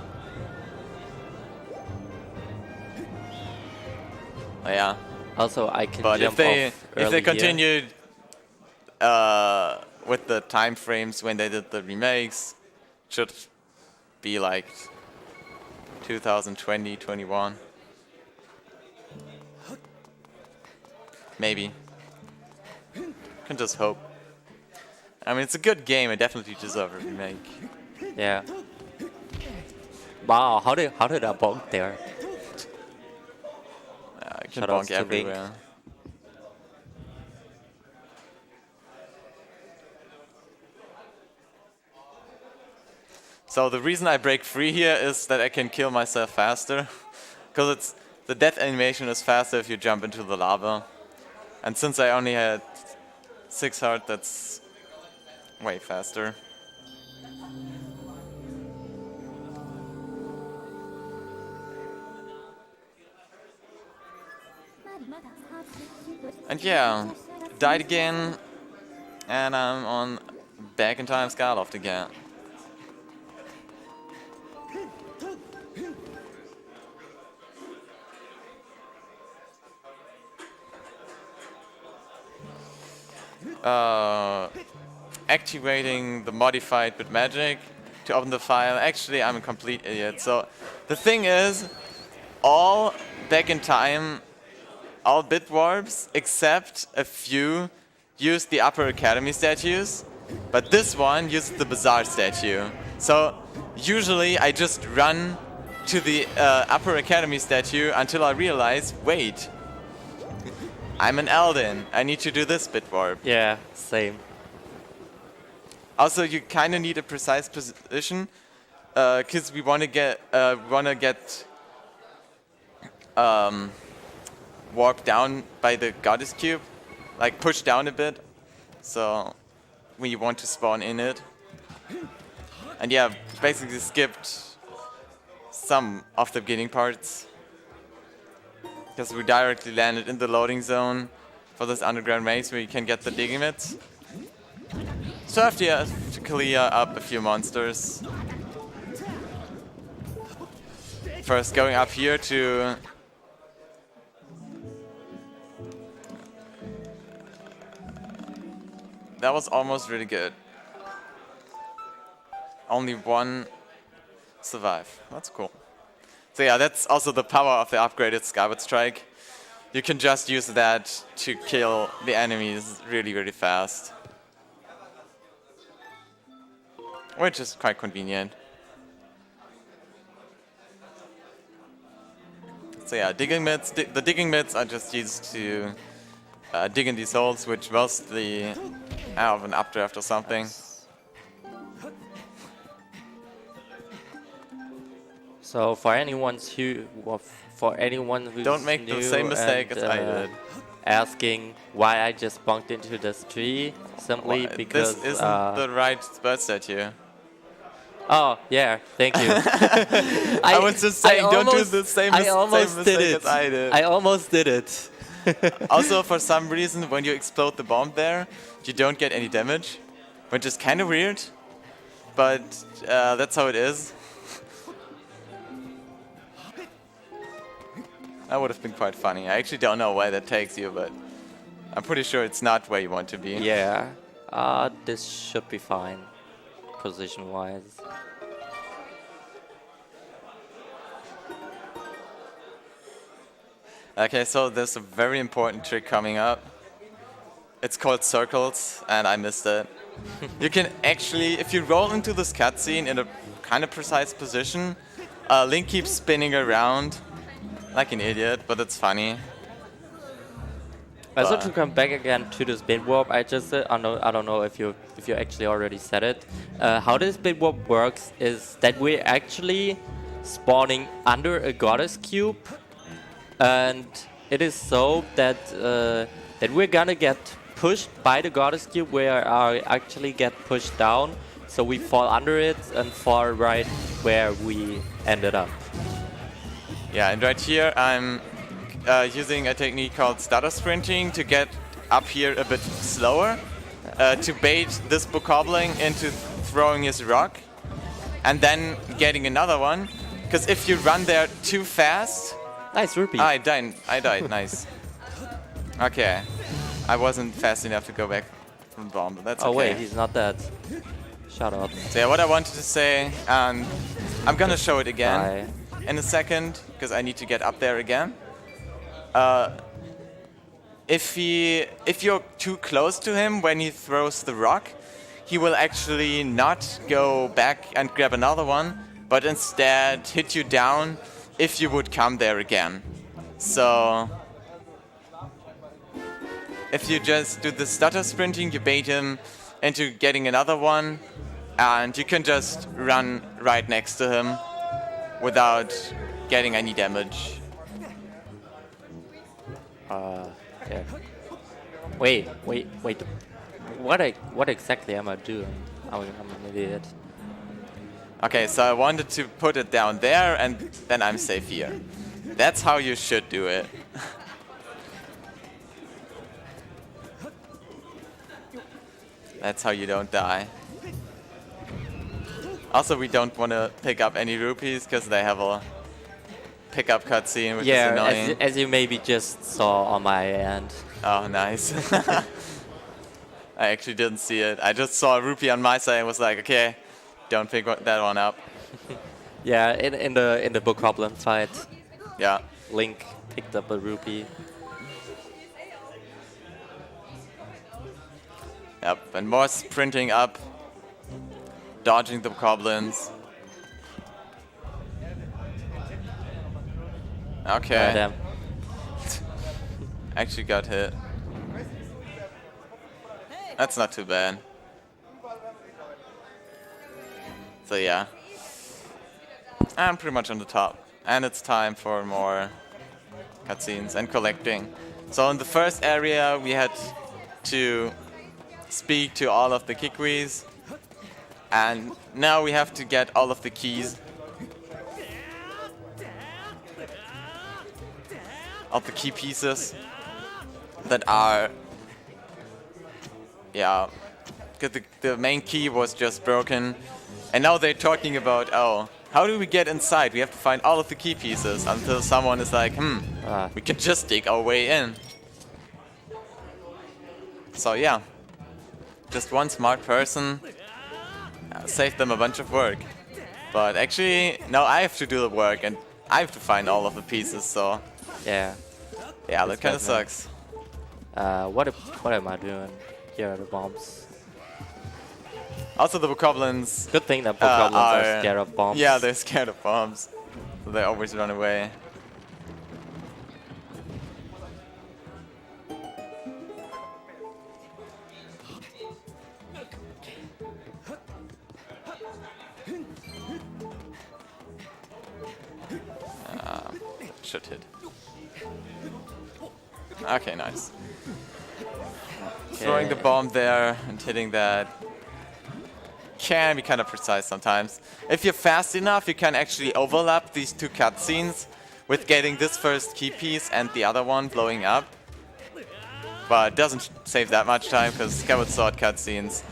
Oh, yeah. Also, I can But jump if they early continued with the time frames when they did the remakes, it should be like 2020, 21. Maybe. Can just hope. I mean, it's a good game. It definitely deserves a remake. Yeah. Wow, how did I bonk there? I can Shoutouts bonk to everywhere. Link. So the reason I break free here is that I can kill myself faster, because the death animation is faster if you jump into the lava. And since I only had 6 heart, that's way faster. And yeah, died again, and I'm on back in time Skyloft again. activating the modified bit magic to open the file. Actually, I'm a complete idiot. So the thing is, all back in time, all bit warps except a few use the Upper Academy statues, but this one uses the Bazaar statue. So usually I just run to the Upper Academy statue until I realize, wait, I'm an Elden. I need to do this bit warp. Yeah, same. Also, you kind of need a precise position, because we want to get warped down by the goddess cube, like pushed down a bit. So we want to spawn in it. And yeah, basically skipped some of the beginning parts, because we directly landed in the loading zone for this underground maze where you can get the digging mitts. So after you have to clear up a few monsters. First going up here to that was almost really good. Only one survive. That's cool. So yeah, that's also the power of the upgraded Skyward Strike. You can just use that to kill the enemies really, really fast. Which is quite convenient. So yeah, digging mitts. The digging mitts are just used to dig in these holes, which mostly have an updraft or something. So for anyone who's don't make the same mistake as I did. Asking why I just bunked into this tree, simply because this isn't the right bird statue. Oh yeah, thank you. I was just saying, don't do the same mistake as I did. I almost did it. Also, for some reason, when you explode the bomb there, you don't get any damage, which is kind of weird, but that's how it is. That would have been quite funny. I actually don't know where that takes you, but I'm pretty sure it's not where you want to be. Yeah, this should be fine, position-wise. Okay, so there's a very important trick coming up. It's called circles, and I missed it. You can actually, if you roll into this cutscene in a kind of precise position, Link keeps spinning around like an idiot, but it's funny. Also, to come back again to this bit warp, I don't know if you actually already said it. How this bit warp works is that we're actually spawning under a goddess cube, and it is so that that we're gonna get pushed by the goddess cube, where I actually get pushed down, so we fall under it and fall right where we ended up. Yeah, and right here I'm using a technique called stutter sprinting to get up here a bit slower, to bait this bokoblin into throwing his rock, and then getting another one. Because if you run there too fast... Nice rupee. I died, nice. Okay, I wasn't fast enough to go back from the bomb, but that's okay. Oh wait, he's not dead. Shut up. So yeah, what I wanted to say, and I'm gonna show it again. Bye. In a second, because I need to get up there again. If you're too close to him when he throws the rock, he will actually not go back and grab another one, but instead hit you down if you would come there again. So if you just do the stutter sprinting, you bait him into getting another one, and you can just run right next to him without getting any damage. Yeah. Wait. What exactly am I doing? I'm an idiot. Okay, so I wanted to put it down there, and then I'm safe here. That's how you should do it. That's how you don't die. Also, we don't want to pick up any rupees, because they have a pickup cutscene, which is annoying. As you maybe just saw on my end. Oh, nice. I actually didn't see it. I just saw a rupee on my side and was like, okay, don't pick that one up. Yeah, in the bokoblin fight, Yeah. Link picked up a rupee. Yep, and more sprinting up, dodging the goblins. Okay. Oh, damn. Actually got hit. That's not too bad. So yeah. I'm pretty much on the top. And it's time for more cutscenes and collecting. So in the first area we had to speak to all of the Kikwis. And now we have to get all of the keys. Of the key pieces that are, yeah, because the main key was just broken, and now they're talking about, oh, how do we get inside? We have to find all of the key pieces until someone is like, we can just dig our way in. So yeah, just one smart person saved them a bunch of work. But actually, now I have to do the work and I have to find all of the pieces, so... Yeah. Yeah, that kind of sucks. What am I doing? Here are the bombs. Also, the bokoblins. Good thing that bokoblins are scared of bombs. Yeah, they're scared of bombs, so they always run away. Should hit. Okay, nice. Okay. Throwing the bomb there and hitting that can be kind of precise sometimes. If you're fast enough, you can actually overlap these two cutscenes with getting this first key piece and the other one blowing up. But it doesn't save that much time because Skyward Sword cutscenes.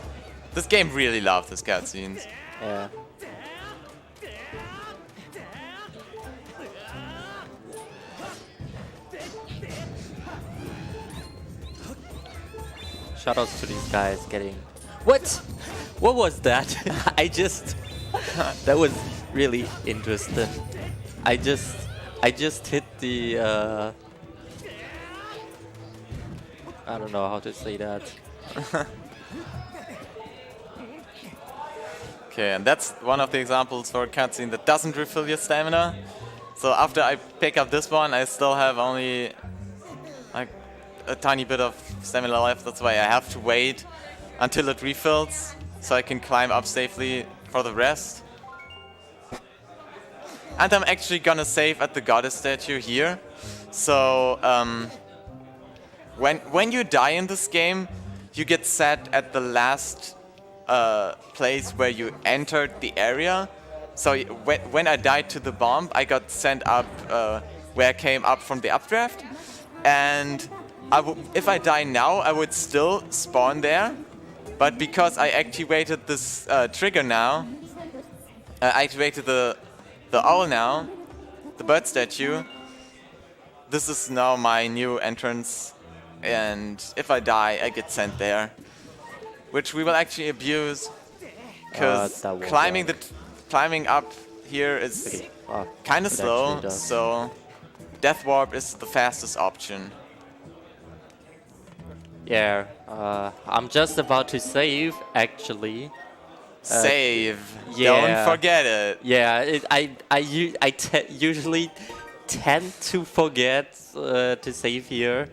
This game really loves these cutscenes. Yeah. Shoutouts to these guys getting... What? What was that? That was really interesting. I just hit the... I don't know how to say that. Okay, and that's one of the examples for a cutscene that doesn't refill your stamina. So after I pick up this one, I still have only like a tiny bit of stamina left. That's why I have to wait until it refills so I can climb up safely for the rest. And I'm actually gonna save at the goddess statue here. So when you die in this game, you get set at the last place where you entered the area. So when I died to the bomb, I got sent up where I came up from the updraft. And if I die now, I would still spawn there. But because I activated this trigger now, I activated the owl now, the bird statue. This is now my new entrance. And if I die, I get sent there. Which we will actually abuse. Because climbing up here is kind of slow. So Death Warp is the fastest option. Yeah, I'm just about to save, actually. Save. Yeah. Don't forget it. Yeah, I usually tend to forget to save here.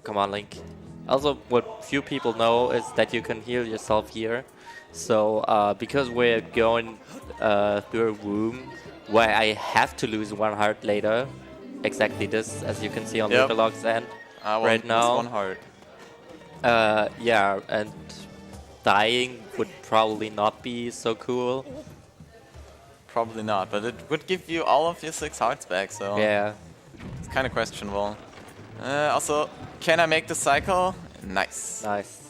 Come on, Link. Also, what few people know is that you can heal yourself here. So, because we're going through a room where I have to lose one heart later, exactly this, as you can see on lepelog's end right now. One heart. Yeah, and dying would probably not be so cool. Probably not, but it would give you all of your 6 hearts back, so yeah, it's kind of questionable. Also, can I make the cycle? Nice. Nice.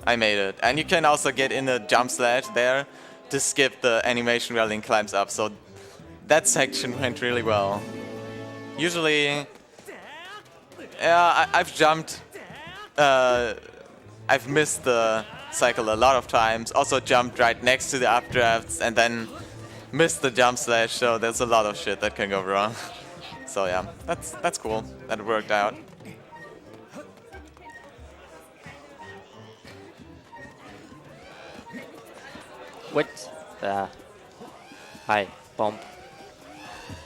I made it. And you can also get in a jump slash there to skip the animation where Link climbs up, so that section went really well. Usually, yeah, I've jumped I've missed the cycle a lot of times. Also jumped right next to the updrafts and then missed the jump slash. So there's a lot of shit that can go wrong. So yeah, that's cool. That worked out. What? Hi, bomb.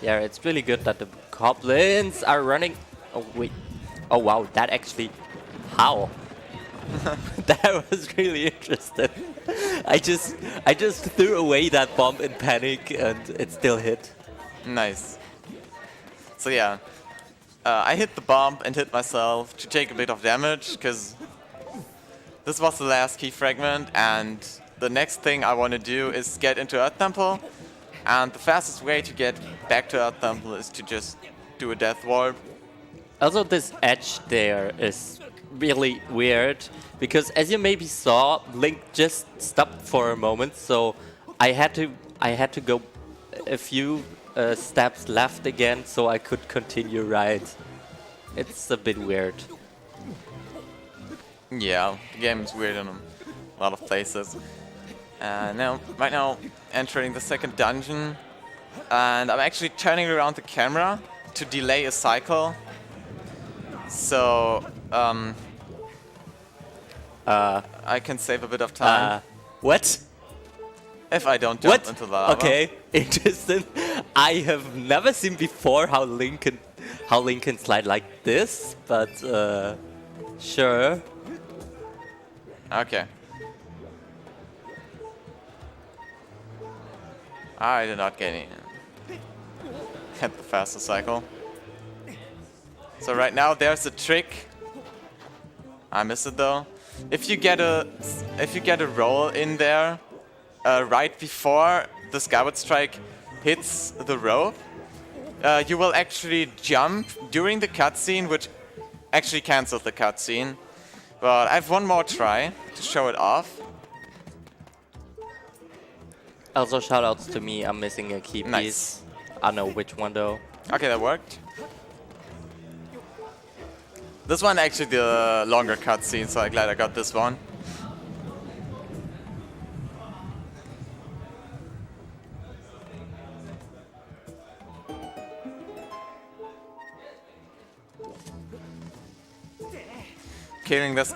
Yeah, it's really good that the goblins are running. Oh wait. Oh wow, that actually. How? That was really interesting. I just threw away that bomb in panic and it still hit. Nice. So yeah, I hit the bomb and hit myself to take a bit of damage because this was the last key fragment, and the next thing I want to do is get into Earth Temple, and the fastest way to get back to Earth Temple is to just do a death warp. Also, this edge there is really weird because, as you maybe saw, Link just stopped for a moment, so I had to go a few steps left again so I could continue right. It's a bit weird. Yeah, the game is weird in a lot of places. Right now, entering the second dungeon, and I'm actually turning around the camera to delay a cycle. So I can save a bit of time. What? If I don't jump into the lava. Okay, interesting. I have never seen before how Link can slide like this, but sure. Okay. I did not get the fastest cycle. So right now there's a trick. I missed it though. If you get a roll in there right before the Skyward strike hits the rope, you will actually jump during the cutscene, which actually cancels the cutscene. But I have one more try to show it off. Also, shoutouts to me. I'm missing a key piece. Nice. I don't know which one though. Okay, that worked. This one actually the longer cutscene, so I'm glad I got this one. Killing this,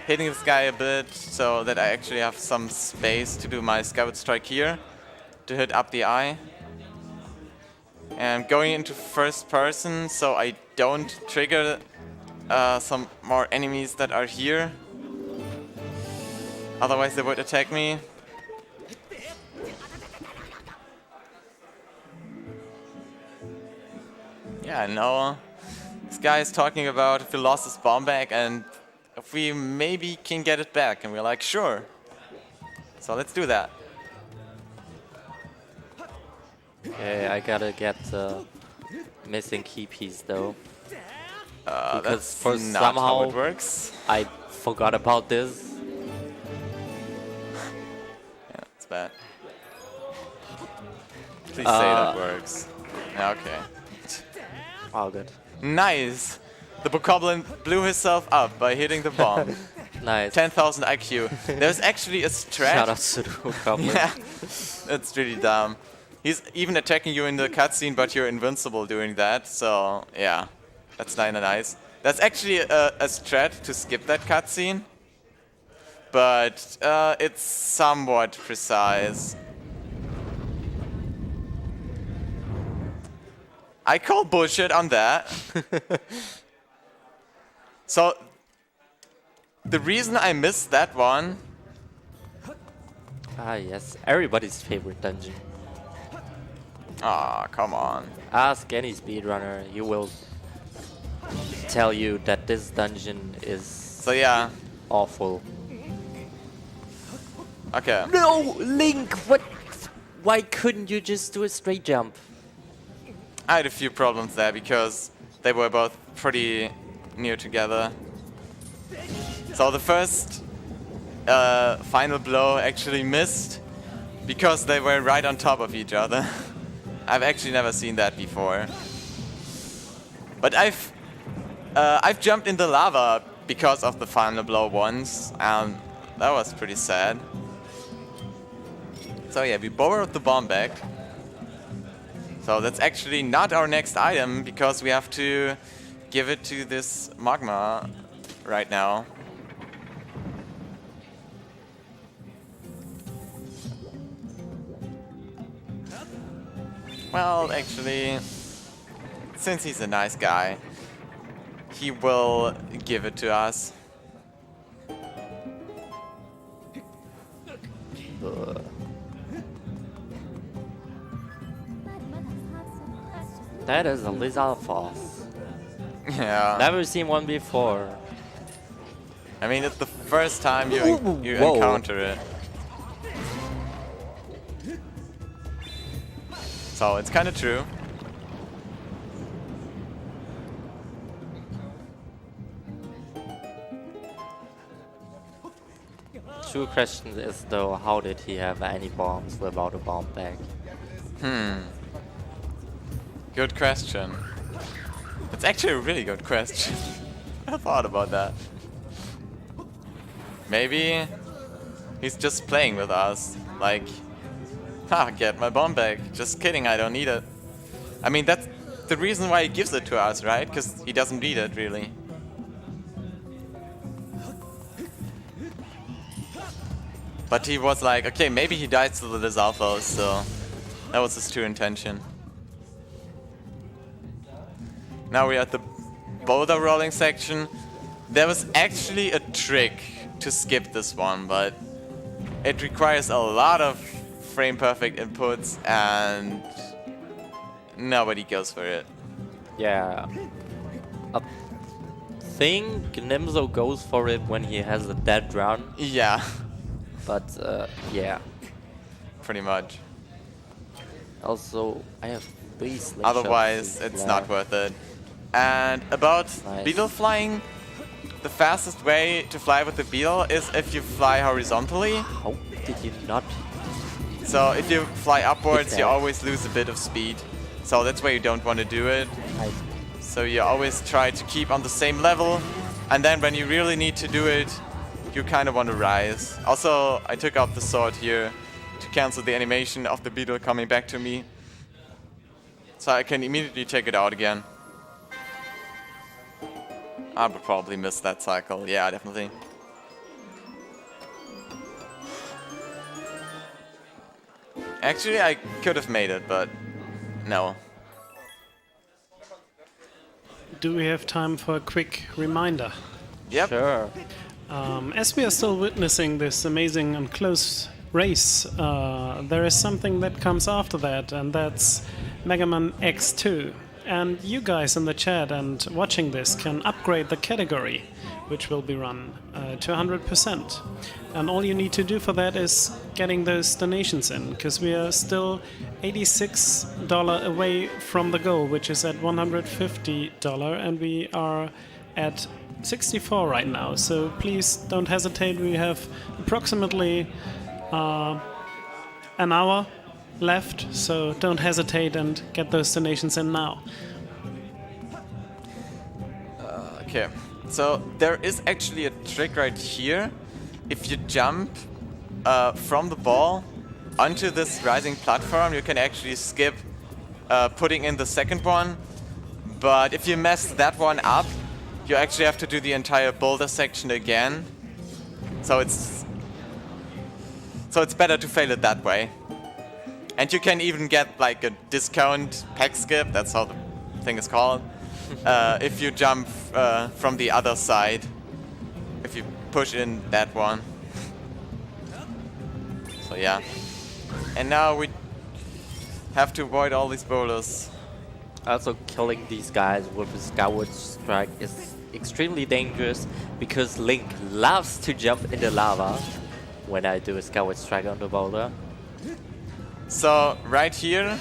hitting this guy a bit so that I actually have some space to do my Skyward strike here to hit up the eye. And going into first person so I don't trigger some more enemies that are here. Otherwise they would attack me. Yeah, I know. This guy is talking about if we lost his bomb back and if we maybe can get it back, and we're like, sure. So let's do that. Okay, I gotta get the missing key piece though. Because That's for not somehow how it works. I forgot about this. Yeah, it's bad. Please say that works. Yeah, okay. Oh, good. Nice! The Bokoblin blew himself up by hitting the bomb. Nice. 10,000 IQ. There's actually a strat. Shoutouts to the goblin. Yeah, it's really dumb. He's even attacking you in the cutscene, but you're invincible doing that. So yeah, that's nice. That's actually a strat to skip that cutscene, but it's somewhat precise. I call bullshit on that. So the reason I missed that one. Ah yes, everybody's favorite dungeon. Ah, come on. Ask any speedrunner, he will tell you that this dungeon is So yeah. awful. Okay. No, Link, what? Why couldn't you just do a straight jump? I had a few problems there because they were both pretty near together. So the first final blow actually missed because they were right on top of each other. I've actually never seen that before. But I've jumped in the lava because of the final blow once, and that was pretty sad. So yeah, we borrowed the bomb back. So that's actually not our next item, because we have to give it to this magma right now. Well, actually, since he's a nice guy, he will give it to us. That is a lizard false. Yeah. Never seen one before. I mean, it's the first time you encounter it. So it's kind of true. True question is though, how did he have any bombs without a bomb bag? Good question. It's actually a really good question. I thought about that. Maybe he's just playing with us. Like, ha, get my bomb back. Just kidding, I don't need it. I mean, that's the reason why he gives it to us, right? Because he doesn't need it, really. But he was like, okay, maybe he died to the Lizalfos, so that was his true intention. Now we're at the boulder rolling section. There was actually a trick to skip this one, but it requires a lot of frame perfect inputs and nobody goes for it. Yeah. I think Nimzo goes for it when he has a dead run, Yeah, but yeah. pretty much. Also, I have 3 slingshots Otherwise, it's not worth it. And about Nice. beetle flying, the fastest way to fly with the beetle is if you fly horizontally. How did you not? So if you fly upwards, you that. always lose a bit of speed. So that's why you don't want to do it. I, So you always try to keep on the same level, and then when you really need to do it, you kind of want to rise. Also, I took out the sword here to cancel the animation of the beetle coming back to me, so I can immediately take it out again. I would probably miss that cycle, yeah, definitely. Actually, I could have made it, but no. Do we have time for a quick reminder? Yep. sure. As we are still witnessing this amazing and close race, there is something that comes after that, and that's Mega Man X2. And you guys in the chat and watching this can upgrade the category, which will be run to 100%. And all you need to do for that is getting those donations in, because we are still $86 away from the goal, which is at $150, and we are at 64 right now. So please don't hesitate. We have approximately an hour left, so don't hesitate and get those donations in now. Okay, so there is actually a trick right here. If you jump from the ball onto this rising platform, you can actually skip putting in the second one. But if you mess that one up, you actually have to do the entire boulder section again. So it's better to fail it that way. And you can even get like a discount pack skip, that's how the thing is called, if you jump from the other side, if you push in that one. So yeah. And now we have to avoid all these boulders. Also, killing these guys with a Skyward strike is extremely dangerous because Link loves to jump in the lava when I do a Skyward strike on the boulder. So right here,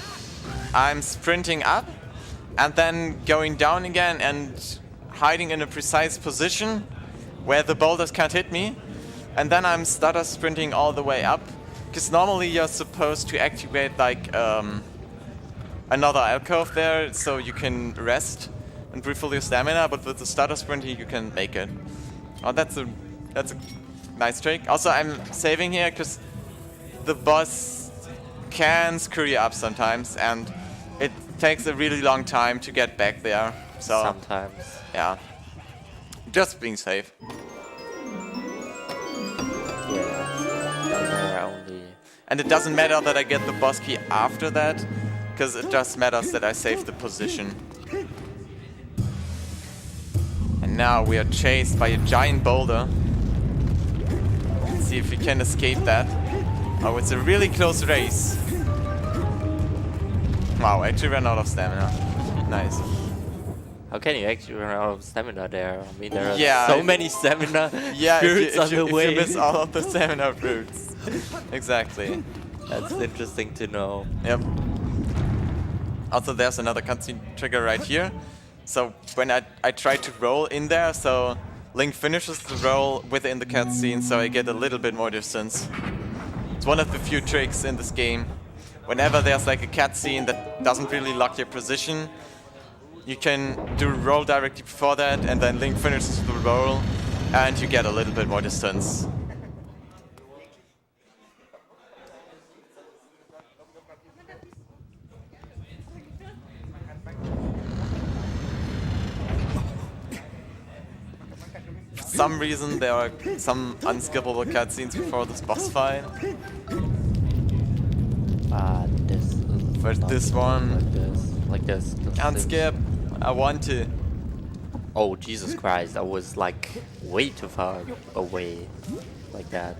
I'm sprinting up and then going down again and hiding in a precise position where the boulders can't hit me. And then I'm stutter sprinting all the way up, because normally you're supposed to activate like another alcove there so you can rest and refill your stamina, but with the stutter sprinting you can make it. Oh, that's a nice trick. Also, I'm saving here because the boss can screw you up sometimes, and it takes a really long time to get back there. So Sometimes. yeah, just being safe. Yeah. Only. And it doesn't matter that I get the boss key after that, because it just matters that I save the position. And now we are chased by a giant boulder. Let's see if we can escape that. Oh, it's a really close race. Wow, I actually ran out of stamina. Nice. How can you actually run out of stamina there? I mean, there are Yeah, so many stamina Yeah, fruits on the if way. you miss all of the stamina fruits. Exactly. That's interesting to know. Yep. Also, there's another cutscene trigger right here. So when I try to roll in there, so Link finishes the roll within the cutscene, so I get a little bit more distance. It's one of the few tricks in this game. Whenever there's like a cutscene that doesn't really lock your position, you can do a roll directly before that, and then Link finishes the roll, and you get a little bit more distance. For some reason, there are some unskippable cutscenes before this boss fight. This is But not this one, like this. can't this. skip. I want to. Oh, Jesus Christ, I was like way too far away like that.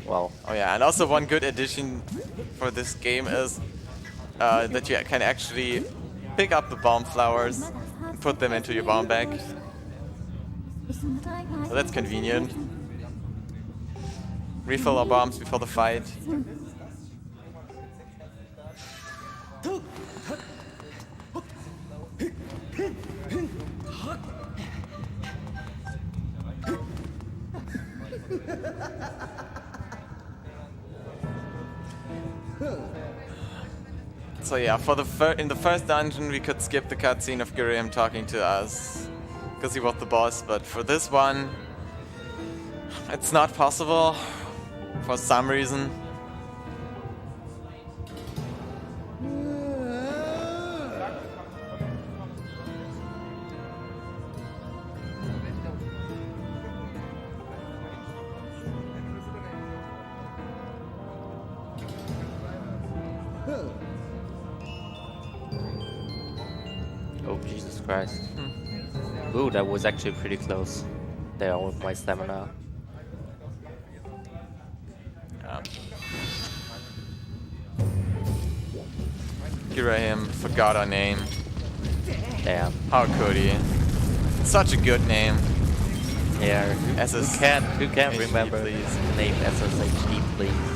Well, Oh yeah, and also one good addition for this game is that you can actually pick up the bomb flowers, put them into your bomb bag. So that's convenient. Refill our bombs before the fight. So yeah, for the in the first dungeon we could skip the cutscene of Guriam talking to us because he was the boss, but for this one it's not possible for some reason. oh Jesus Christ. Ooh, that was actually pretty close. There with my stamina. Guriam forgot our name. Damn. How could he? Such a good name. Yeah. Who can't SSHD, remember please. the name SSHD, please?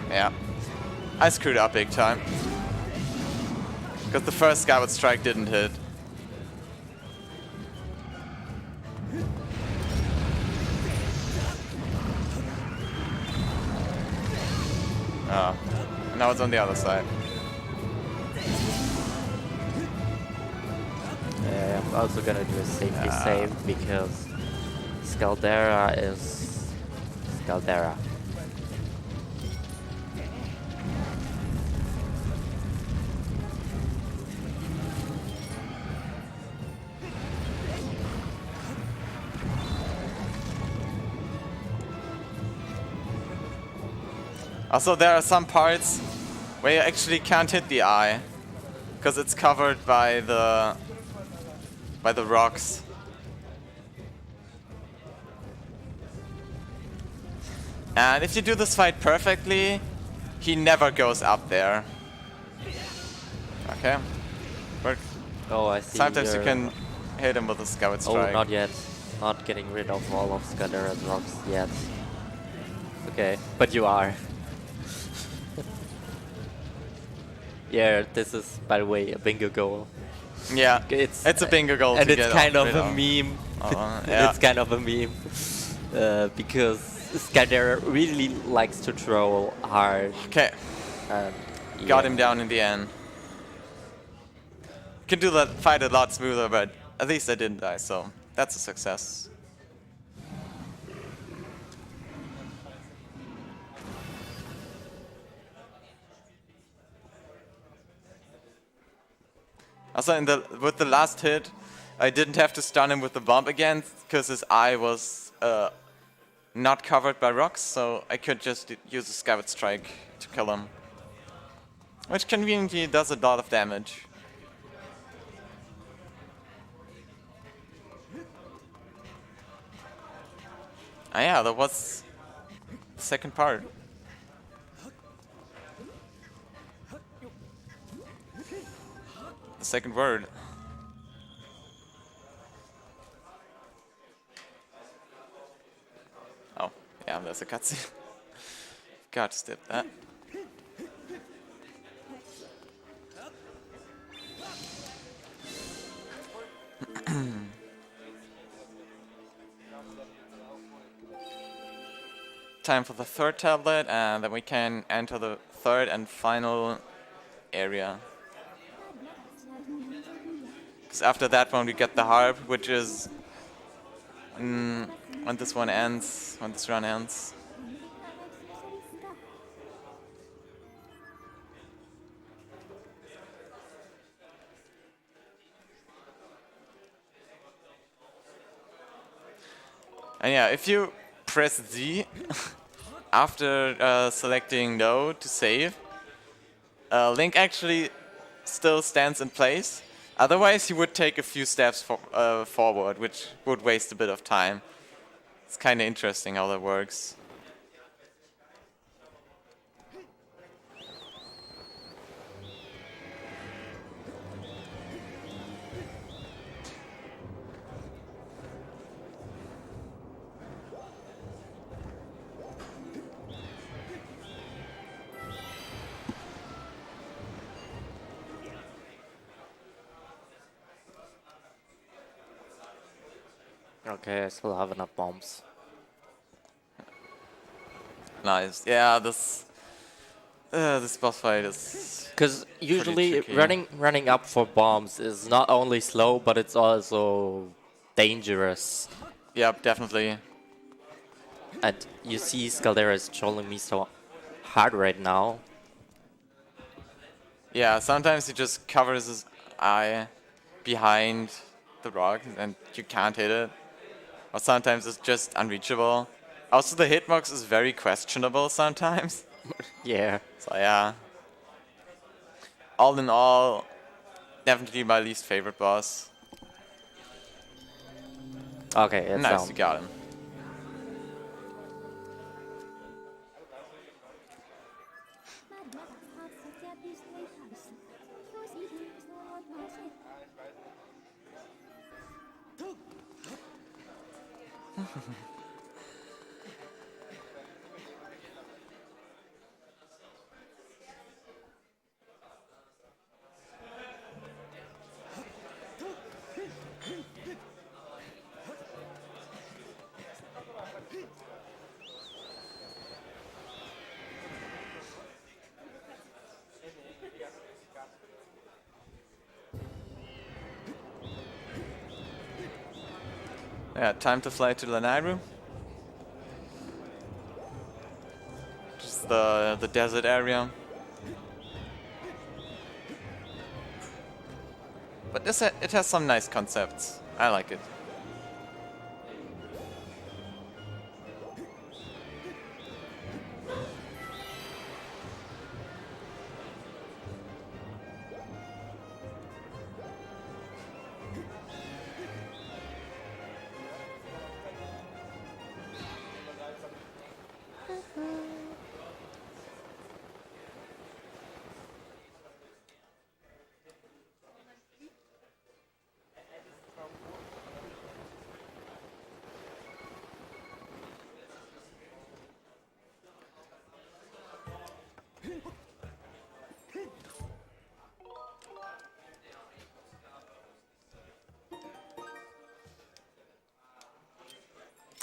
Yeah. I screwed up big time. Because the first Skyward strike didn't hit. Oh. Now it's on the other side. Yeah, I'm also gonna do a safety save because Scaldera is Scaldera. Also, there are some parts where you actually can't hit the eye because it's covered by the rocks. And if you do this fight perfectly, he never goes up there. Okay. But Oh, I see. sometimes you can hit him with a Skyward strike. Oh, not yet. Not getting rid of all of Scaldera's rocks yet. Okay, but you are. Yeah, this is, by the way, a bingo goal. Yeah, it's a bingo goal and to it's get kind of rid a meme. Yeah. It's kind of a meme because Skydera really likes to troll hard. Okay, And got him down in the end. Can do that fight a lot smoother, but at least I didn't die, so that's a success. Also, with the last hit, I didn't have to stun him with the bomb again, because his eye was not covered by rocks, so I could just use a Skyward Strike to kill him. Which conveniently does a lot of damage. Ah yeah, that was the second part. The second word. Oh, yeah, there's a cutscene. God, just did that. Time for the third tablet, and then we can enter the third and final area. Because after that one we get the harp, which is when this one ends, when this run ends. And yeah, if you press Z after selecting no to save, Link actually still stands in place. Otherwise, he would take a few steps forward, which would waste a bit of time. It's kind of interesting how that works. Okay, I still have enough bombs. Nice. Yeah, this boss fight is. Because usually tricky. running up for bombs is not only slow, but it's also dangerous. Yep, definitely. And you see Skaldera is trolling me so hard right now. Yeah, sometimes he just covers his eye behind the rock and you can't hit it. Or sometimes it's just unreachable. Also, the hitbox is very questionable sometimes. Yeah. So yeah. All in all, definitely my least favorite boss. Okay, it's Nice, down. you got him. Yeah, time to fly to Lanairu. Just the desert area. But it has some nice concepts. I like it.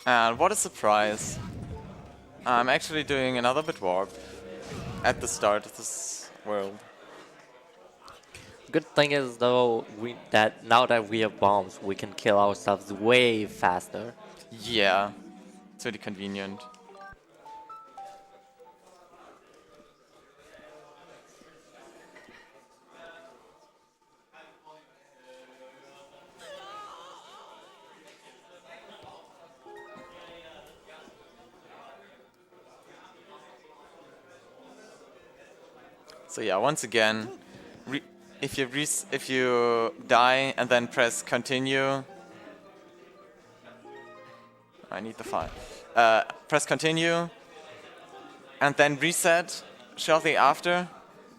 And what a surprise. I'm actually doing another bit warp at the start of this world. Good thing is though that now that we have bombs, we can kill ourselves way faster. Yeah, it's really convenient. So yeah, once again, if you die and then press continue, I need the file. Press continue, and then reset shortly after.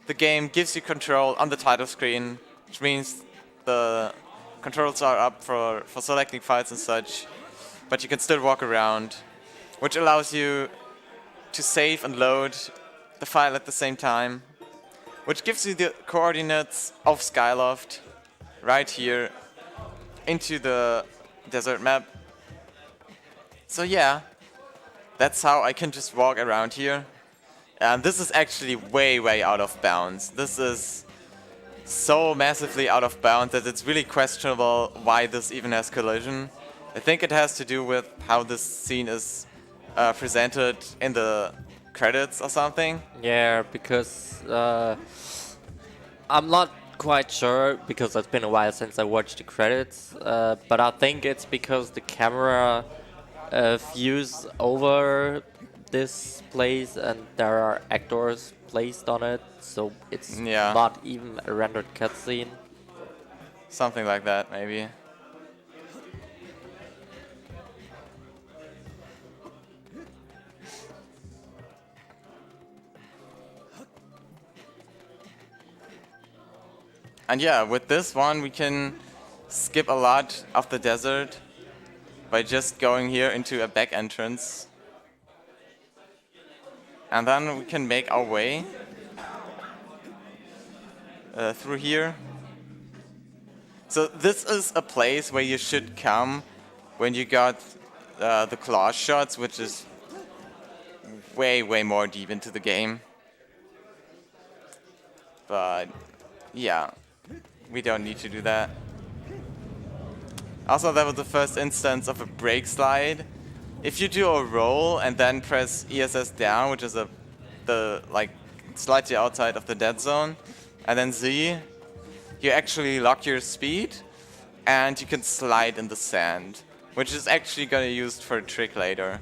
The game gives you control on the title screen, which means the controls are up for selecting files and such, but you can still walk around, which allows you to save and load the file at the same time, which gives you the coordinates of Skyloft right here into the desert map. So yeah, that's how I can just walk around here. And this is actually way out of bounds. This is so massively out of bounds that it's really questionable why this even has collision. I think it has to do with how this scene is presented in the credits or something. Yeah, because I'm not quite sure because it's been a while since I watched the credits, but I think it's because the camera views over this place and there are actors placed on it, so it's not even a rendered cutscene. Something like that, maybe. And yeah, with this one we can skip a lot of the desert by just going here into a back entrance. And then we can make our way through here. So this is a place where you should come when you got the claw shots, which is way more deep into the game. But yeah, we don't need to do that. Also, that was the first instance of a break slide. If you do a roll and then press ESS down, which is the slightly outside of the dead zone, and then Z, you actually lock your speed and you can slide in the sand, which is actually gonna be used for a trick later.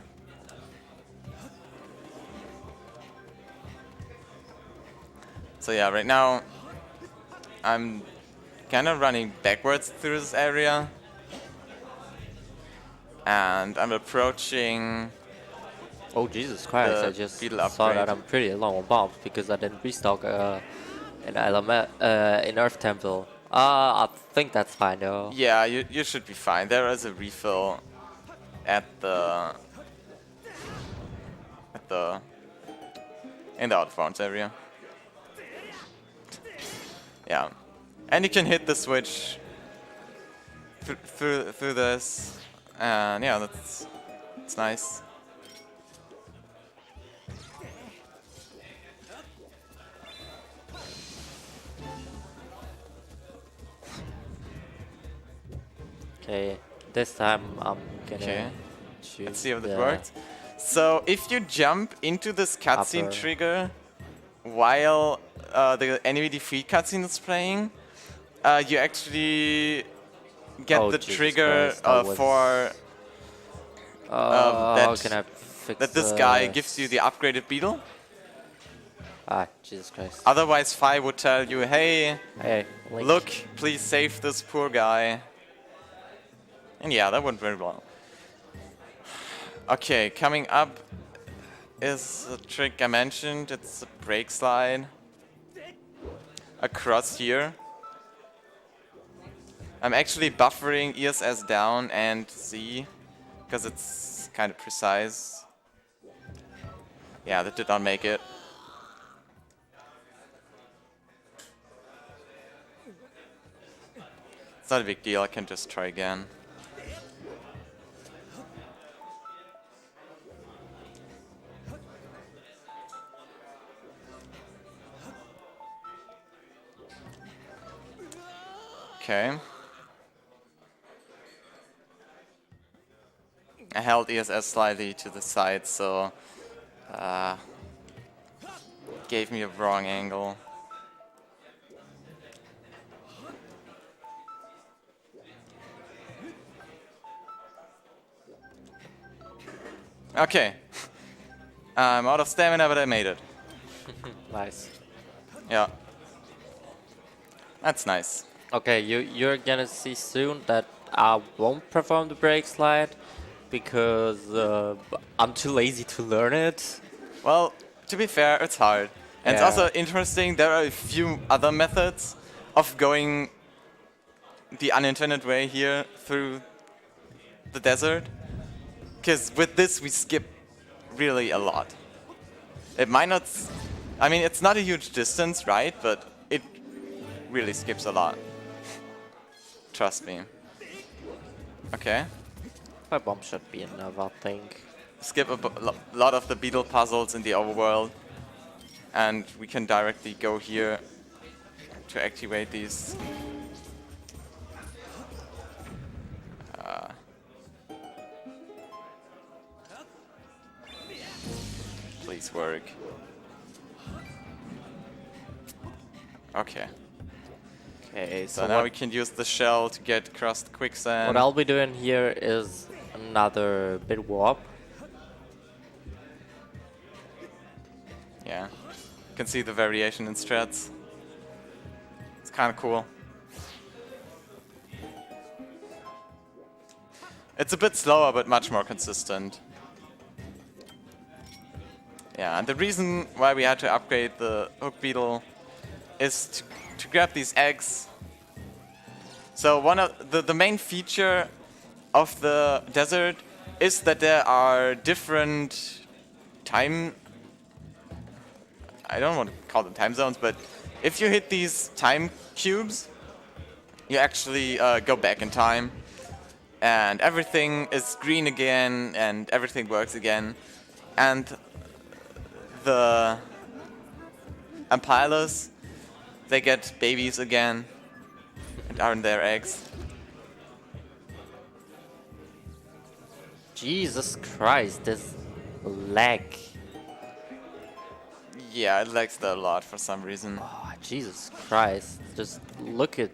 So yeah, right now I'm kind of running backwards through this area. And I'm approaching. Oh Jesus Christ! I just saw that I'm pretty low on bombs because I didn't restock an Earth Temple. I think that's fine though. Yeah, you should be fine. There is a refill in the out of bounds area. Yeah, and you can hit the switch through this. And yeah, that's nice. Okay, this time I'm gonna choose. Let's see how that works. So if you jump into this cutscene trigger while the enemy defeat cutscene is playing, you actually get the trigger for that this guy gives you the upgraded beetle. Ah, Jesus Christ. Otherwise, Fi would tell you, hey, Link. Look, please save this poor guy. And yeah, that went very well. Okay, coming up is the trick I mentioned. It's a break slide across here. I'm actually buffering ESS down and Z because it's kind of precise. Yeah, that did not make it. It's not a big deal, I can just try again. Okay. I held ESS slightly to the side, so gave me a wrong angle. Okay. I'm out of stamina, but I made it. Nice. Yeah. That's nice. Okay, you're gonna see soon that I won't perform the brake slide because I'm too lazy to learn it. Well, to be fair, it's hard. And it's also interesting, there are a few other methods of going the unintended way here through the desert. Because with this, we skip really a lot. It might not... I mean, it's not a huge distance, right? But it really skips a lot. Trust me. Okay. My bomb should be enough, I think. Skip a lot of the beetle puzzles in the overworld. And we can directly go here to activate these. Please work. Okay. Okay, So now we can use the shell to get across the quicksand. what I'll be doing here is another bit warp. Yeah. You can see the variation in strats. It's kind of cool. It's a bit slower, but much more consistent. Yeah, and the reason why we had to upgrade the hook beetle is to grab these eggs. So one of the main feature of the desert is that there are different time... I don't want to call them time zones, but if you hit these time cubes, you actually go back in time. And everything is green again, and everything works again. And the Amphilas, they get babies again and aren't their eggs. Jesus Christ, this lag. Yeah, it lags a lot for some reason. Oh, Jesus Christ, just look at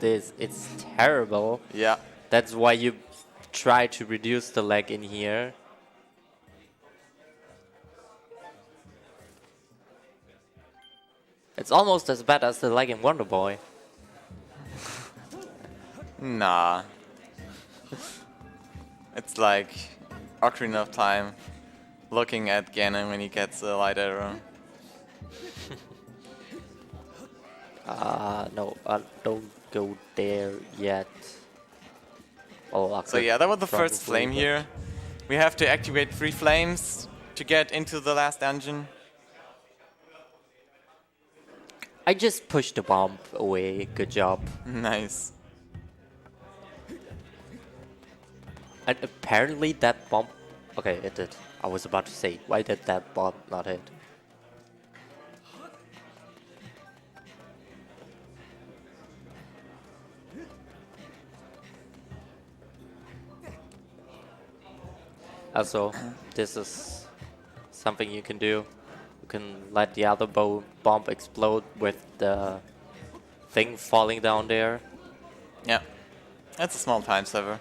this, it's terrible. Yeah. That's why you try to reduce the lag in here. It's almost as bad as the lag in Wonder Boy. Nah. It's like Ocarina of Time looking at Ganon when he gets a light arrow. No, don't go there yet. Oh, So yeah, that was the first flame here. We have to activate 3 flames to get into the last dungeon. I just pushed the bomb away. Good job. Nice. And apparently that bomb... Okay, it did. I was about to say, why did that bomb not hit? Also, this is something you can do. You can let the other bomb explode with the thing falling down there. Yeah. That's a small time saver.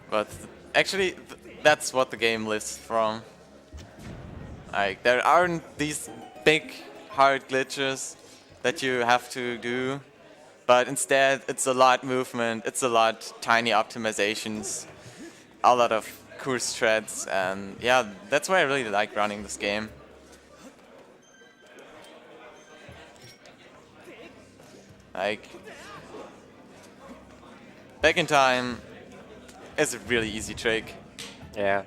But actually, that's what the game lives from. Like, there aren't these big, hard glitches that you have to do. But instead, it's a lot movement, it's a lot tiny optimizations, a lot of cool strats, and yeah, that's why I really like running this game. Like, back in time is a really easy trick. Yeah.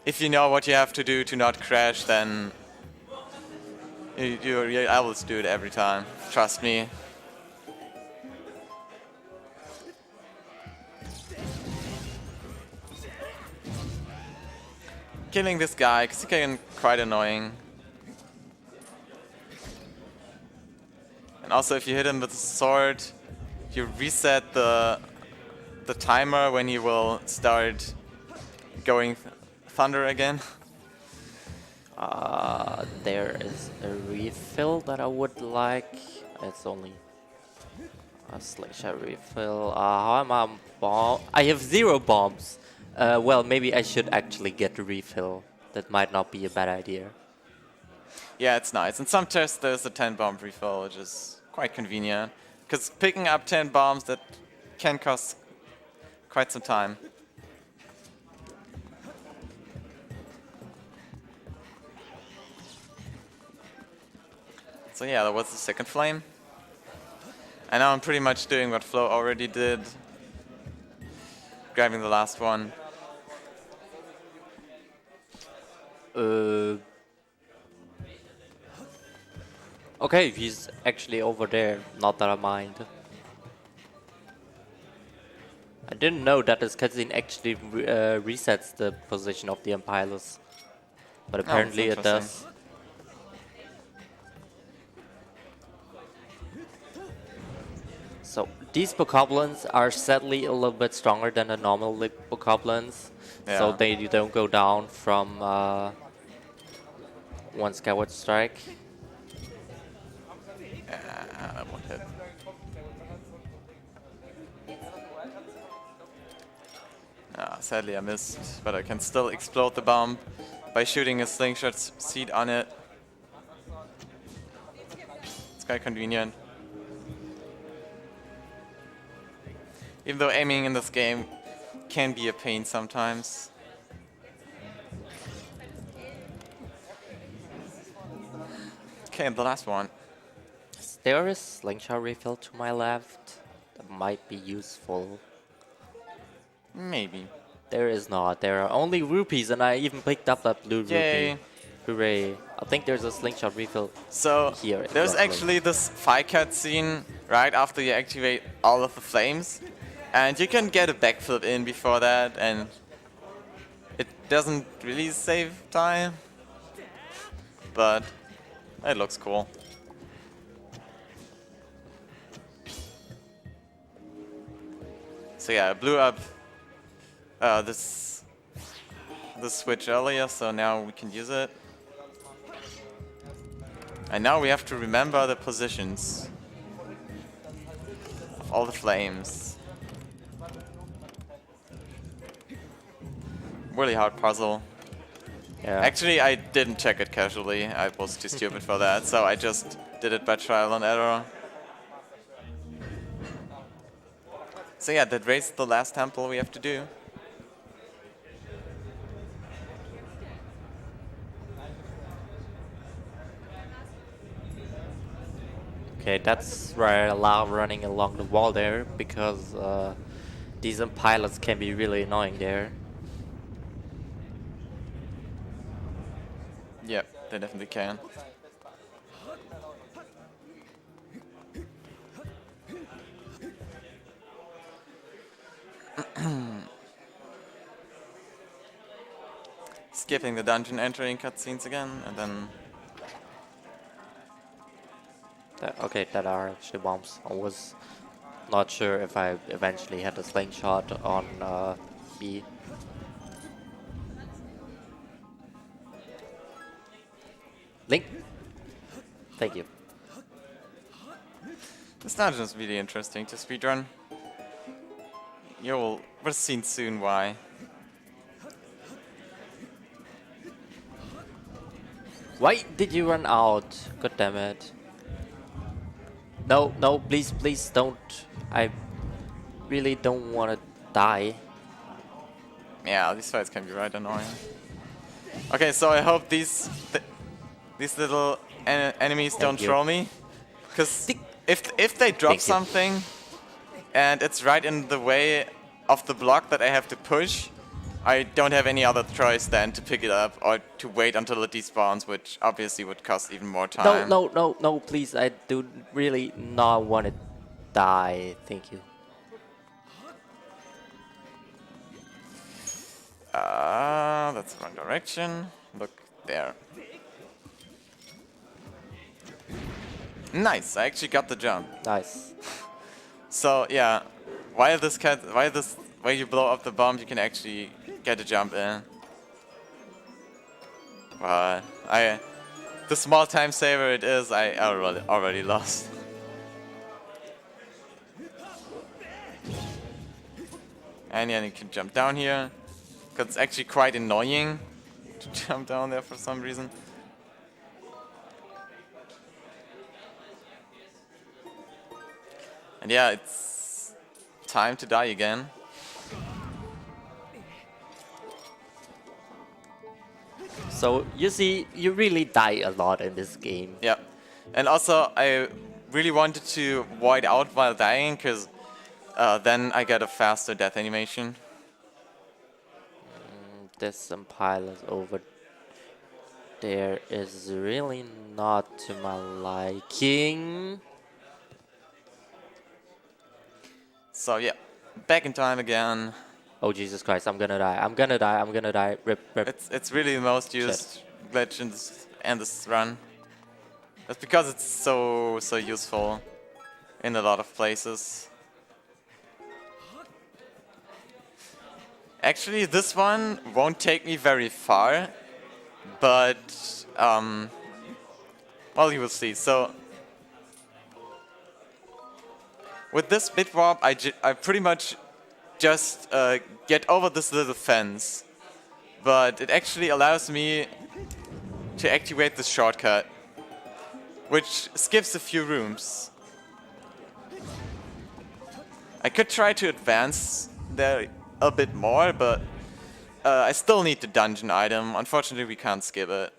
If you know what you have to do to not crash, then I will do it every time. Trust me. Killing this guy, because he can quite annoying. And Also, if you hit him with a sword, you reset the timer when he will start going thunder again. There is a refill that I would like. It's only a slingshot refill. How am I bomb? I have 0 bombs. Well, maybe I should actually get a refill. That might not be a bad idea. Yeah, it's nice. In some tests, there's a 10 bomb refill, which is quite convenient. Because picking up 10 bombs, that can cost quite some time. So yeah, that was the second flame. And now I'm pretty much doing what Flo already did. Grabbing the last one. Okay, he's actually over there. Not that I mind. I didn't know that this cutscene actually resets the position of the Empilus. But apparently it does. So these bokoblins are sadly a little bit stronger than the normal bokoblins. Yeah. So they don't go down from one Skyward strike. That won't hit. Sadly I missed, but I can still explode the bomb by shooting a slingshot seed on it. It's quite convenient. Even though aiming in this game can be a pain sometimes. Okay, and the last one. There is slingshot refill to my left. That might be useful. Maybe. There is not. There are only rupees, and I even picked up that blue rupee. Hooray. I think there's a slingshot refill here. There's actually this fight cutscene right after you activate all of the flames. And you can get a backflip in before that, and it doesn't really save time. But it looks cool. So yeah, I blew up this switch earlier, so now we can use it. And now we have to remember the positions of all the flames. Really hard puzzle. Yeah. Actually, I didn't check it casually. I was too stupid for that, so I just did it by trial and error. So yeah, that raised the last temple we have to do. Okay, that's why I allow running along the wall there, because these pilots can be really annoying there. Yeah, they definitely can. Skipping the dungeon entering cutscenes again, and then... Okay, that are actually bombs. I was not sure if I eventually had a slingshot on B. Link? Thank you. This dungeon is really interesting to speedrun. You'll see soon why. Why did you run out? God damn it. No, no, please, please don't. I really don't want to die. Yeah, these fights can be right annoying. Okay, so I hope these little enemies don't troll me. Because if they drop something and it's right in the way of the block that I have to push, I don't have any other choice than to pick it up or to wait until it despawns, which obviously would cost even more time. No, no, no, no, please, I do really not want to die. Thank you. That's the wrong direction. Look there. Nice, I actually got the jump. Nice. So yeah, while you blow up the bomb, you can actually get a jump in. But the small time saver it is, I already lost. And yeah, you can jump down here, because it's actually quite annoying to jump down there for some reason. And yeah, it's time to die again. So you see, you really die a lot in this game. Yeah, and also I really wanted to void out while dying, because then I get a faster death animation. There's some pilots over there is really not to my liking. So yeah, back in time again. Oh Jesus Christ, I'm gonna die. I'm gonna die. I'm gonna die. Rip, rip. It's really the most used glitch in this run. That's because it's so useful in a lot of places. Actually, this one won't take me very far, but well, you will see. So with this bit warp, I pretty much just get over this little fence, but it actually allows me to activate this shortcut, which skips a few rooms. I could try to advance there a bit more, but I still need the dungeon item. Unfortunately, we can't skip it.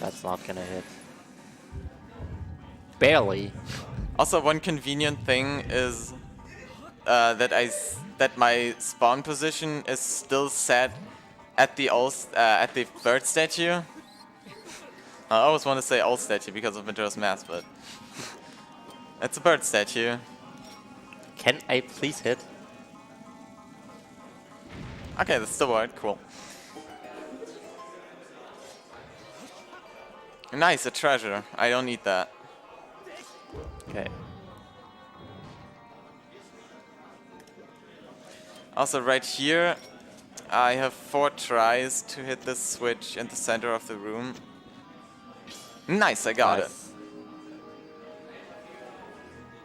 That's not gonna hit. Barely. Also, one convenient thing is that my spawn position is still set at the bird statue. I always want to say old statue because of Majora's Mask, but it's a bird statue. Can I please hit? Okay, that's still worked. Cool. Nice, a treasure. I don't need that. Okay. Also, right here, I have 4 tries to hit this switch in the center of the room. Nice, I got it.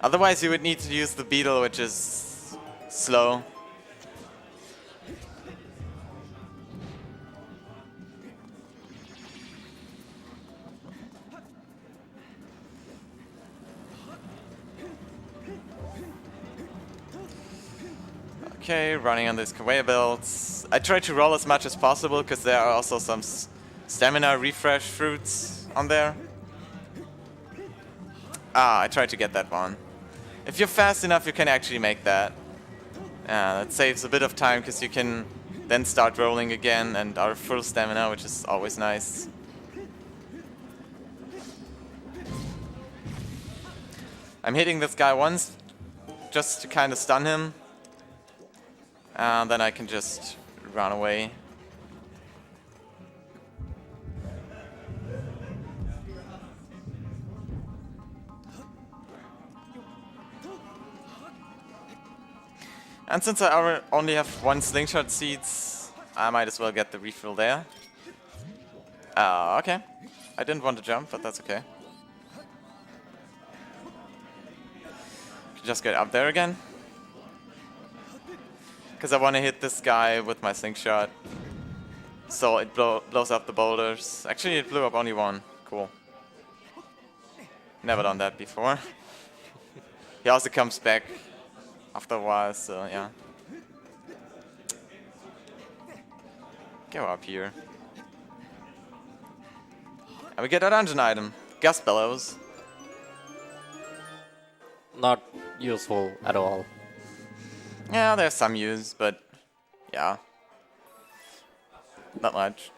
Otherwise, you would need to use the beetle, which is slow. Okay, running on these conveyor belts. I try to roll as much as possible because there are also some stamina refresh fruits on there. Ah, I tried to get that one. If you're fast enough, you can actually make that. That saves a bit of time because you can then start rolling again and are full stamina, which is always nice. I'm hitting this guy once just to kind of stun him. And then I can just run away. And since I only have 1 slingshot seeds, I might as well get the refill there. Okay. I didn't want to jump, but that's okay. Just get up there again. Because I want to hit this guy with my slingshot. So it blows up the boulders. Actually, it blew up only 1. Cool. Never done that before. He also comes back after a while, so yeah. Go up here. And we get a dungeon item. Gas bellows. Not useful at all. Yeah, there's some use, but yeah. Not much.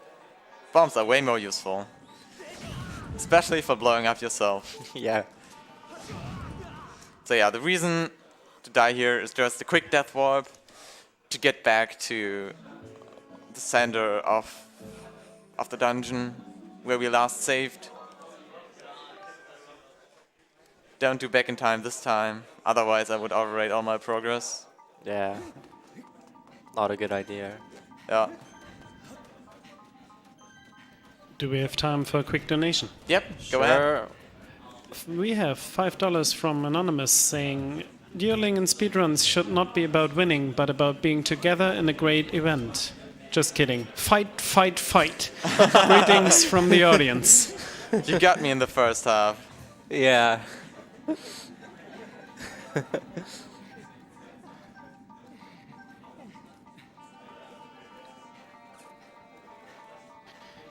Bombs are way more useful. Especially for blowing up yourself. Yeah. So yeah, the reason to die here is just a quick death warp. to get back to the center of the dungeon where we last saved. Don't do back in time this time, otherwise I would overrate all my progress. Yeah. Not a good idea. Yeah. Do we have time for a quick donation? Yep, go ahead. We have $5 from Anonymous saying, Dueling and speedruns should not be about winning, but about being together in a great event. Just kidding. Fight, fight, fight. Greetings from the audience. You got me in the first half. Yeah.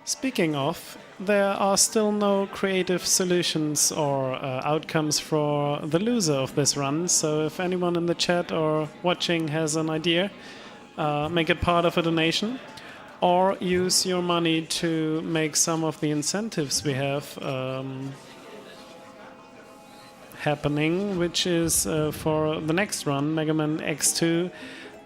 Speaking of, there are still no creative solutions or outcomes for the loser of this run, so if anyone in the chat or watching has an idea, make it part of a donation, or use your money to make some of the incentives we have happening, which is for the next run, Mega Man X2,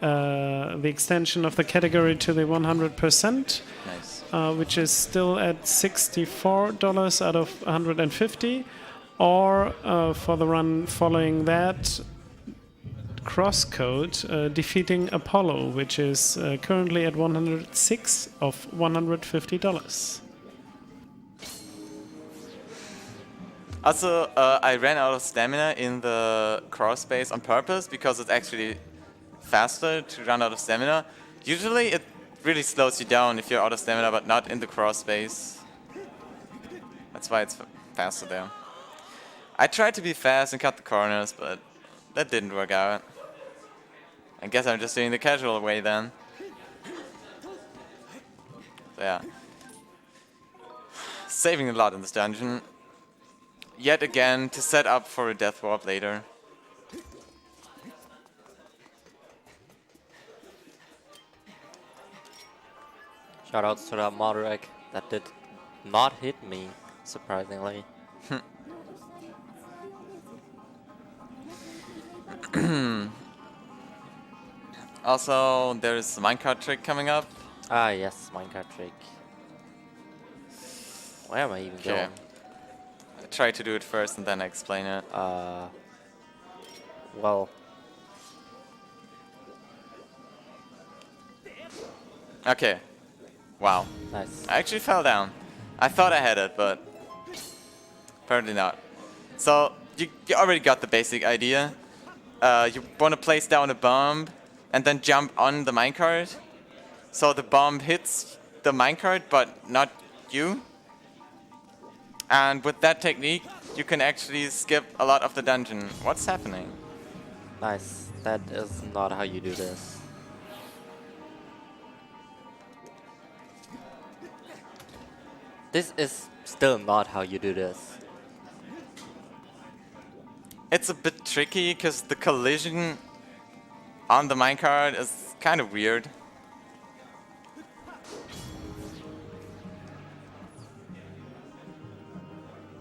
the extension of the category to the 100%. Nice. Which is still at $64 out of 150, or for the run following that, Crosscode defeating Apollo, which is currently at 106 of $150. Also, I ran out of stamina in the cross space on purpose because it's actually faster to run out of stamina. Usually it really slows you down if you're out of stamina, but not in the cross space. That's why it's faster there. I tried to be fast and cut the corners, but that didn't work out. I guess I'm just doing the casual way then. So yeah. Saving a lot in this dungeon. Yet again, to set up for a death warp later. Shoutouts to that Modrek that did not hit me, surprisingly. Also, there's a minecart trick coming up. Ah, yes, minecart trick. Where am I even going? I try to do it first and then explain it. Well. Okay. Wow. Nice. I actually fell down. I thought I had it, but apparently not. So, you already got the basic idea. You want to place down a bomb and then jump on the minecart. So the bomb hits the minecart, but not you. And with that technique, you can actually skip a lot of the dungeon. What's happening? Nice. That is not how you do this. This is still not how you do this. It's a bit tricky because the collision on the minecart is kind of weird.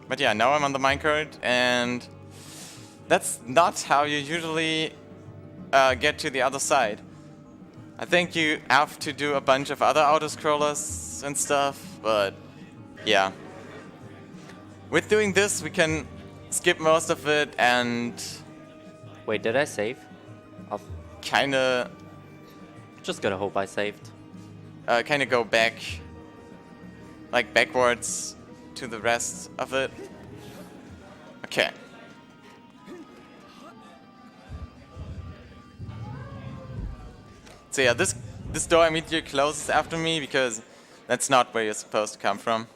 But yeah, now I'm on the minecart, and that's not how you usually get to the other side. I think you have to do a bunch of other auto-scrollers and stuff, but yeah. With doing this, we can skip most of it and... Wait, did I save? I'll kinda... just gotta hope I saved. Kinda go back, like backwards to the rest of it. Okay. So yeah, this door immediately closes after me because that's not where you're supposed to come from.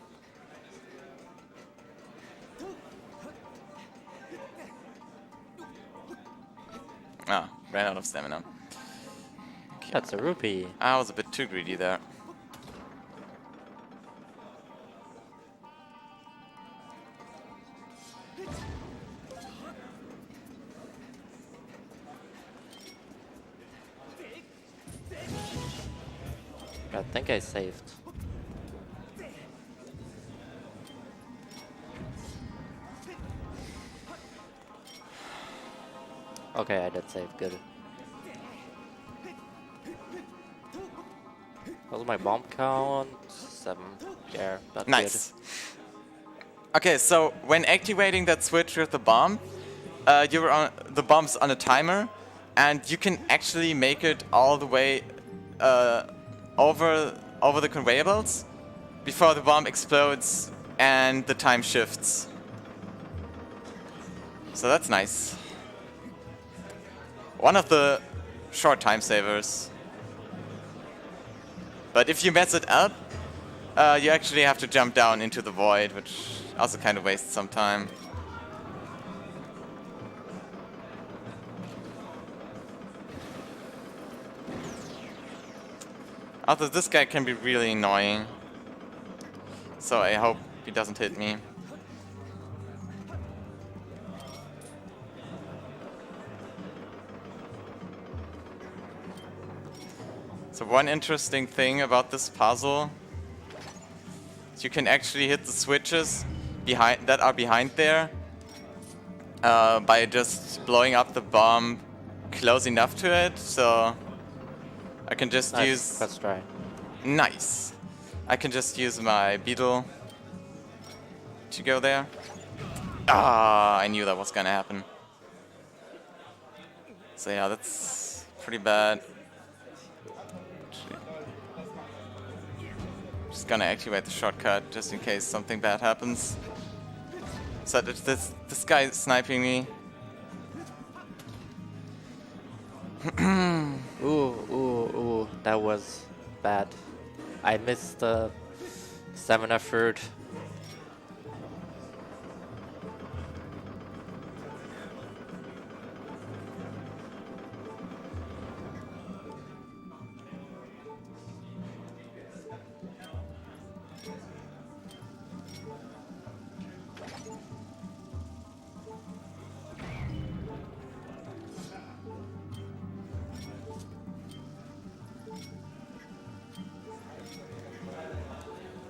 Ah, ran out of stamina. Okay. That's a rupee. I was a bit too greedy there. I think I saved. Okay, I did save. Good. What was my bomb count? 7. Yeah, that's Nice. good. Okay, so when activating that switch with the bomb, the bomb's on a timer, and you can actually make it all the way over the conveyor belts before the bomb explodes and the time shifts. So that's nice. One of the short time savers. But if you mess it up, you actually have to jump down into the void, which also kind of wastes some time. Although this guy can be really annoying. So I hope he doesn't hit me. So one interesting thing about this puzzle is you can actually hit the switches that are behind there by just blowing up the bomb close enough to it. So I can just use... Let's try. Nice. I can just use my beetle to go there. Ah, I knew that was gonna happen. So yeah, that's pretty bad. Just gonna activate the shortcut just in case something bad happens. So this guy is sniping me. Ooh, that was bad. I missed the stamina fruit.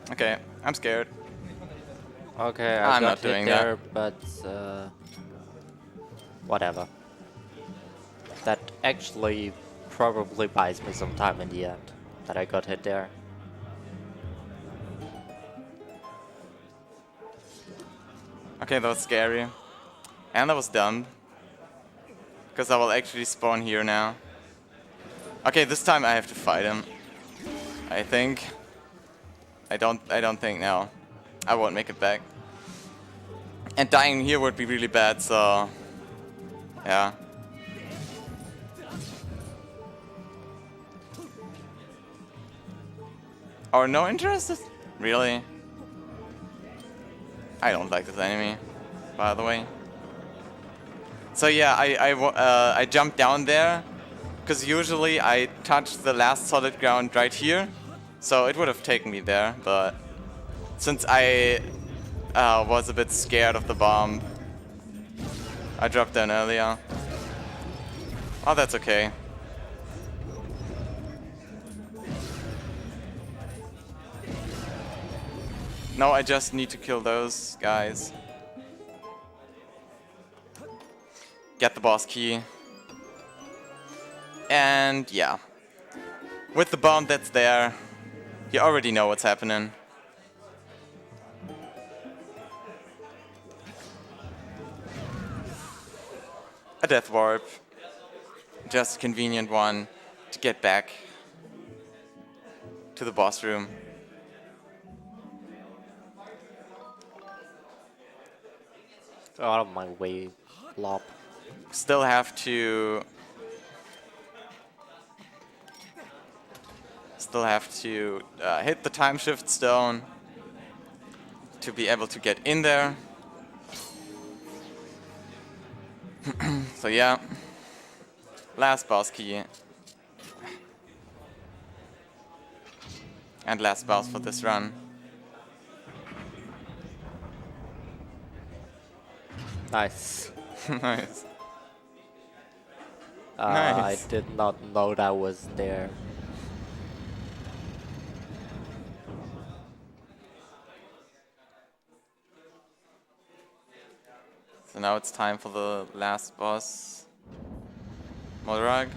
Okay, I'm scared. Okay, I'm got not doing hit there, that. but whatever. That actually probably buys me some time in the end, that I got hit there. Okay, that was scary. And that was dumb. Because I will actually spawn here now. Okay, this time I have to fight him. I think. I don't think now. I won't make it back. And dying here would be really bad, so yeah. Or no interest? Really? I don't like this enemy, by the way. So yeah, I jumped down there, because usually I touch the last solid ground right here. So it would have taken me there, but since I was a bit scared of the bomb, I dropped down earlier. Oh, that's okay. No, I just need to kill those guys. Get the boss key. And yeah. With the bomb that's there, you already know what's happening. A death warp. Just a convenient one to get back to the boss room. Out of my way, Lop. Still have to hit the time shift stone to be able to get in there. So yeah, last boss key and last boss for this run. Nice. Nice. I Nice. did not know that was there. So now it's time for the last boss, Modrog.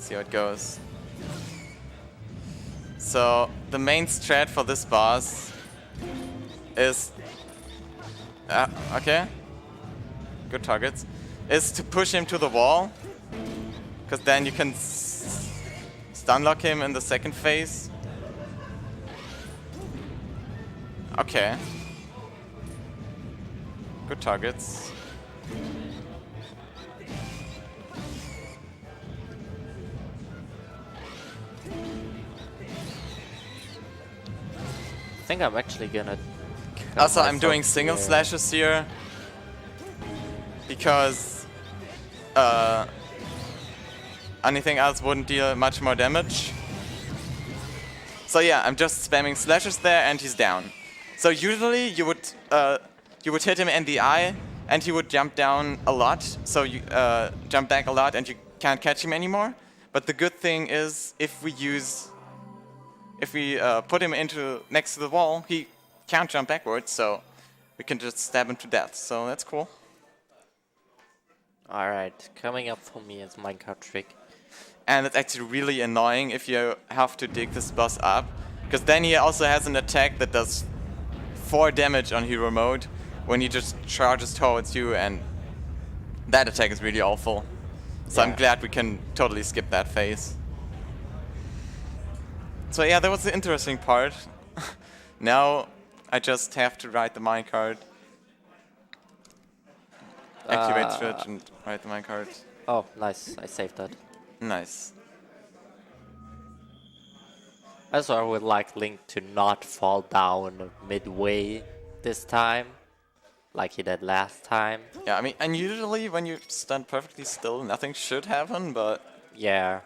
see how it goes. So the main strat for this boss is okay, good targets, is to push him to the wall, because then you can stun lock him in the second phase. Okay, good targets. I think I'm actually gonna. Also, I'm doing single slashes here because anything else wouldn't deal much more damage. So yeah, I'm just spamming slashes there, and he's down. So usually you would hit him in the eye, and he would jump down a lot. So you jump back a lot, and you can't catch him anymore. But the good thing is, if we put him into next to the wall, he can't jump backwards, so we can just stab him to death. So that's cool. Alright, coming up for me is minecart trick. And it's actually really annoying if you have to dig this boss up, because then he also has an attack that does 4 damage on hero mode when he just charges towards you, and that attack is really awful. So yeah. I'm glad we can totally skip that phase. So yeah, that was the interesting part. Now I just have to ride the minecart. Activate switch and ride the minecart. Oh, nice. I saved that. Nice. Also, I would like Link to not fall down midway this time, like he did last time. Yeah, I mean, and usually when you stand perfectly still, nothing should happen, but... Yeah.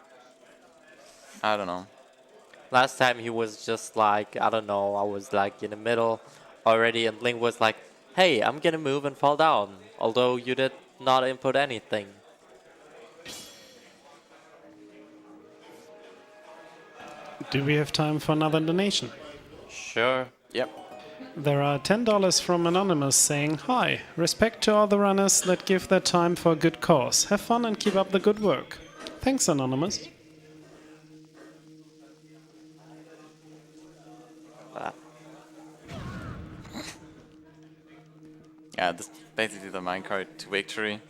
I don't know. Last time he was just like, I don't know, I was like in the middle already, and Link was like, hey, I'm gonna move and fall down, although you did not input anything. Do we have time for another donation? Sure. Yep. There are $10 from Anonymous saying, hi, respect to all the runners that give their time for a good cause. Have fun and keep up the good work. Thanks, Anonymous. Yeah, this is basically the minecart to victory.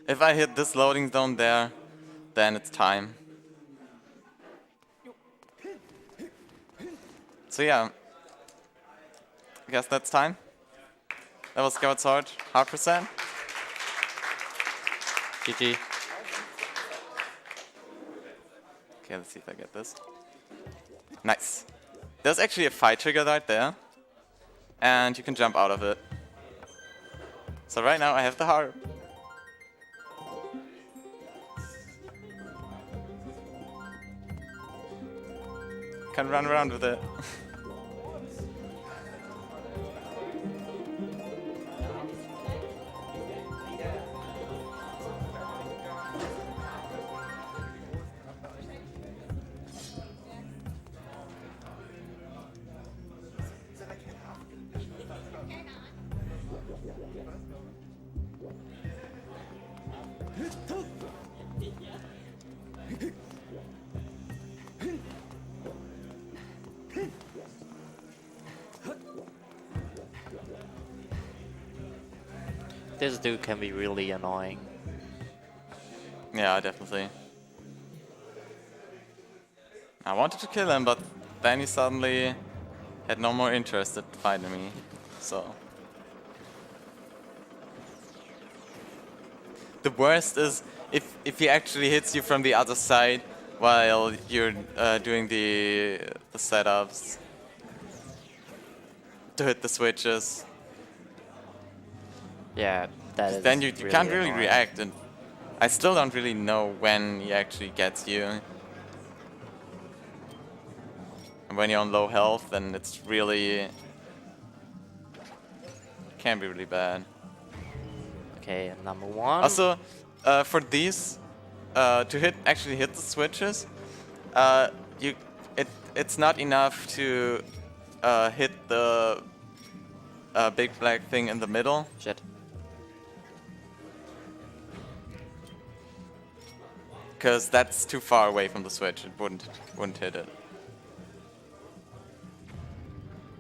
If I hit this loading zone there, then it's time. So yeah, I guess that's time. That was Skyward Sword, Harp %. GG. Okay, let's see if I get this. Nice. There's actually a fight trigger right there, and you can jump out of it. So right now I have the harp. Can run around with it. This dude can be really annoying. Yeah, definitely. I wanted to kill him, but then he suddenly had no more interest in fighting me, so... The worst is if he actually hits you from the other side while you're doing the setups to hit the switches. Yeah, that is. Then you really can't really annoying. react, and I still don't really know when he actually gets you. And when you're on low health, then it's really... can be really bad. Okay, number one. Also, for these, to actually hit the switches, it's not enough to hit the big black thing in the middle. Shit. because that's too far away from the switch. It wouldn't hit it.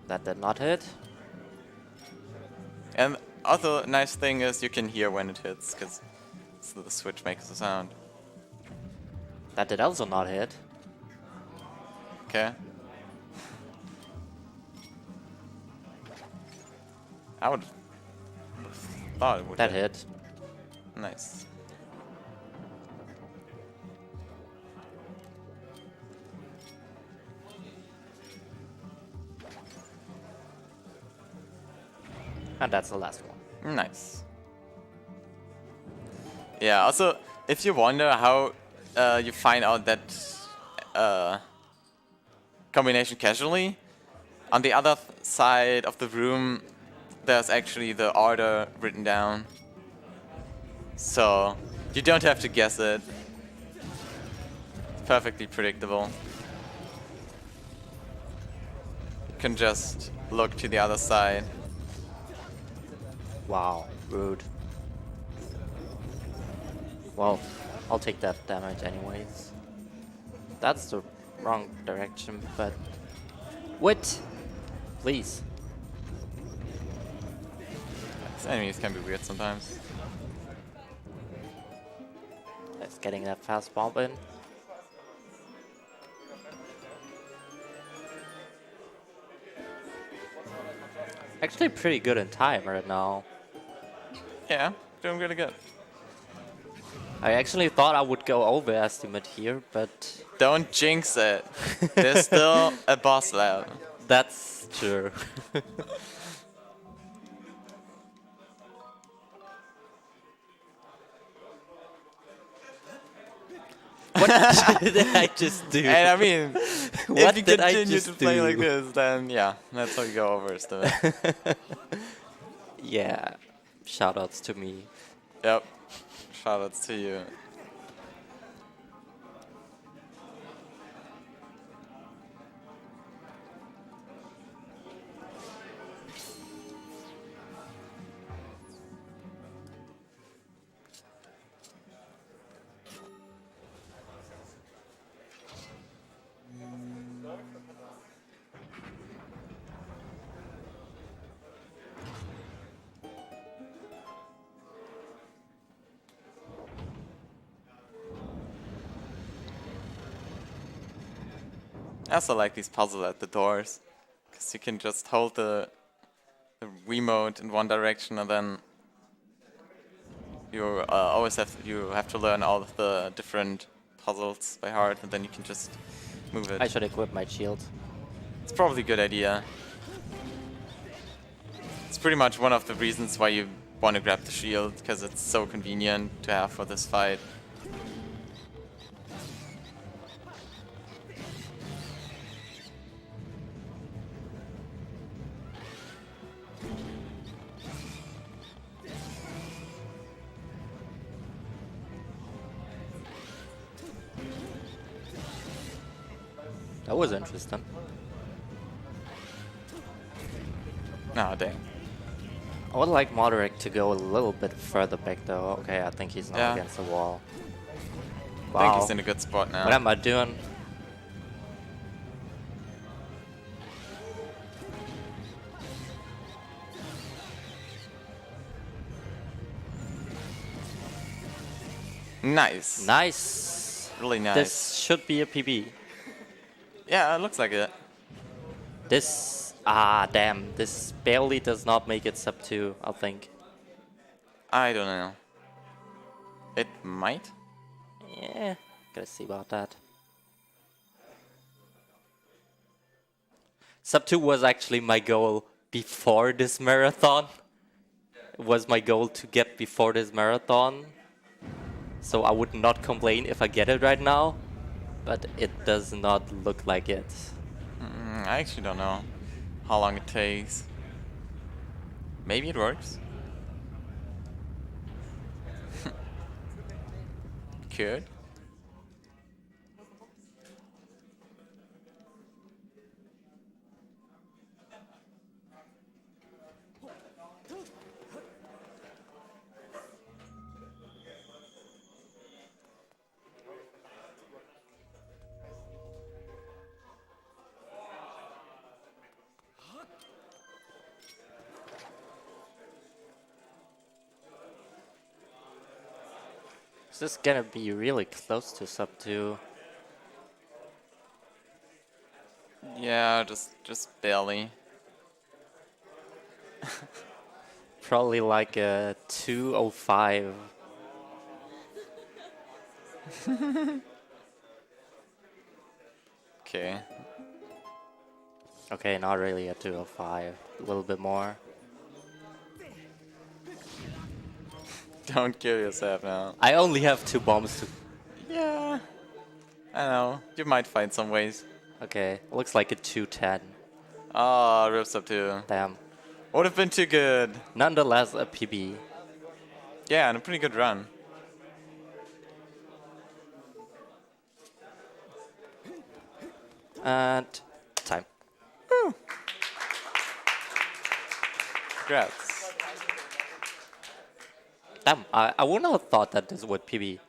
That did not hit. And also, nice thing is you can hear when it hits, because the switch makes a sound. That did also not hit. Okay. I would thought it would. That hit. Nice. And that's the last one. Nice. Yeah, also, if you wonder how you find out that combination casually, on the other side of the room, there's actually the order written down. So, you don't have to guess it. It's perfectly predictable. You can just look to the other side. Wow, rude. Well, I'll take that damage anyways. That's the wrong direction, but... What? Please. These enemies can be weird sometimes. That's getting that fast bump in. Actually pretty good in time right now. Yeah, doing really good. I actually thought I would go overestimate here, but... Don't jinx it. There's still a boss level. That's true. What did I just do? And I mean, What if you did I continue just to play do? like this, then yeah, that's how you go overestimate. Yeah, shoutouts to me. Yep. Shoutouts to you. I also like these puzzles at the doors, because you can just hold the Wiimote in one direction and then you always have to learn all of the different puzzles by heart, and then you can just move it. I should equip my shield. It's probably a good idea. It's pretty much one of the reasons why you want to grab the shield, because it's so convenient to have for this fight. That was interesting. Ah, dang. I would like Moderate to go a little bit further back though. Okay, I think he's not Yeah. against the wall. I think he's in a good spot now. What am I doing? Nice. Nice. Really nice. This should be a PB. Yeah, it looks like it. This, damn, this barely does not make it sub 2, I think. I don't know. It might. Yeah, gotta see about that. Sub 2 was actually my goal before this marathon. It was my goal to get before this marathon. So I would not complain if I get it right now. But it does not look like it. I actually don't know how long it takes. Maybe it works. Could. This is gonna be really close to sub 2. Yeah, just barely. Probably like a 205. Okay. Okay, not really a 205. A little bit more. Don't kill yourself now. I only have 2 bombs to... Yeah. I know. You might find some ways. Okay, looks like a 210. Ah, rips up too. Damn. Would have been too good. Nonetheless, a PB. Yeah, and a pretty good run. And time. Woo. Congrats. Damn, I wouldn't have thought that this would PB.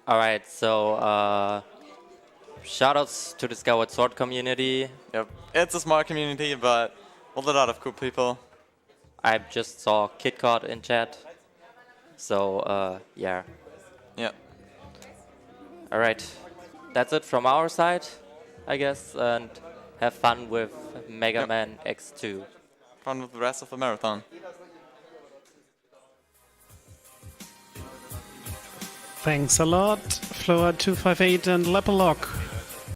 Alright, so shoutouts to the Skyward Sword community. Yep. It's a small community, but with a lot of cool people. I just saw KitKat in chat. So, yeah. Yep. Alright. That's it from our side, I guess. And have fun with Mega Man X2. Fun with the rest of the marathon. Thanks a lot, Floha258 and lepelog.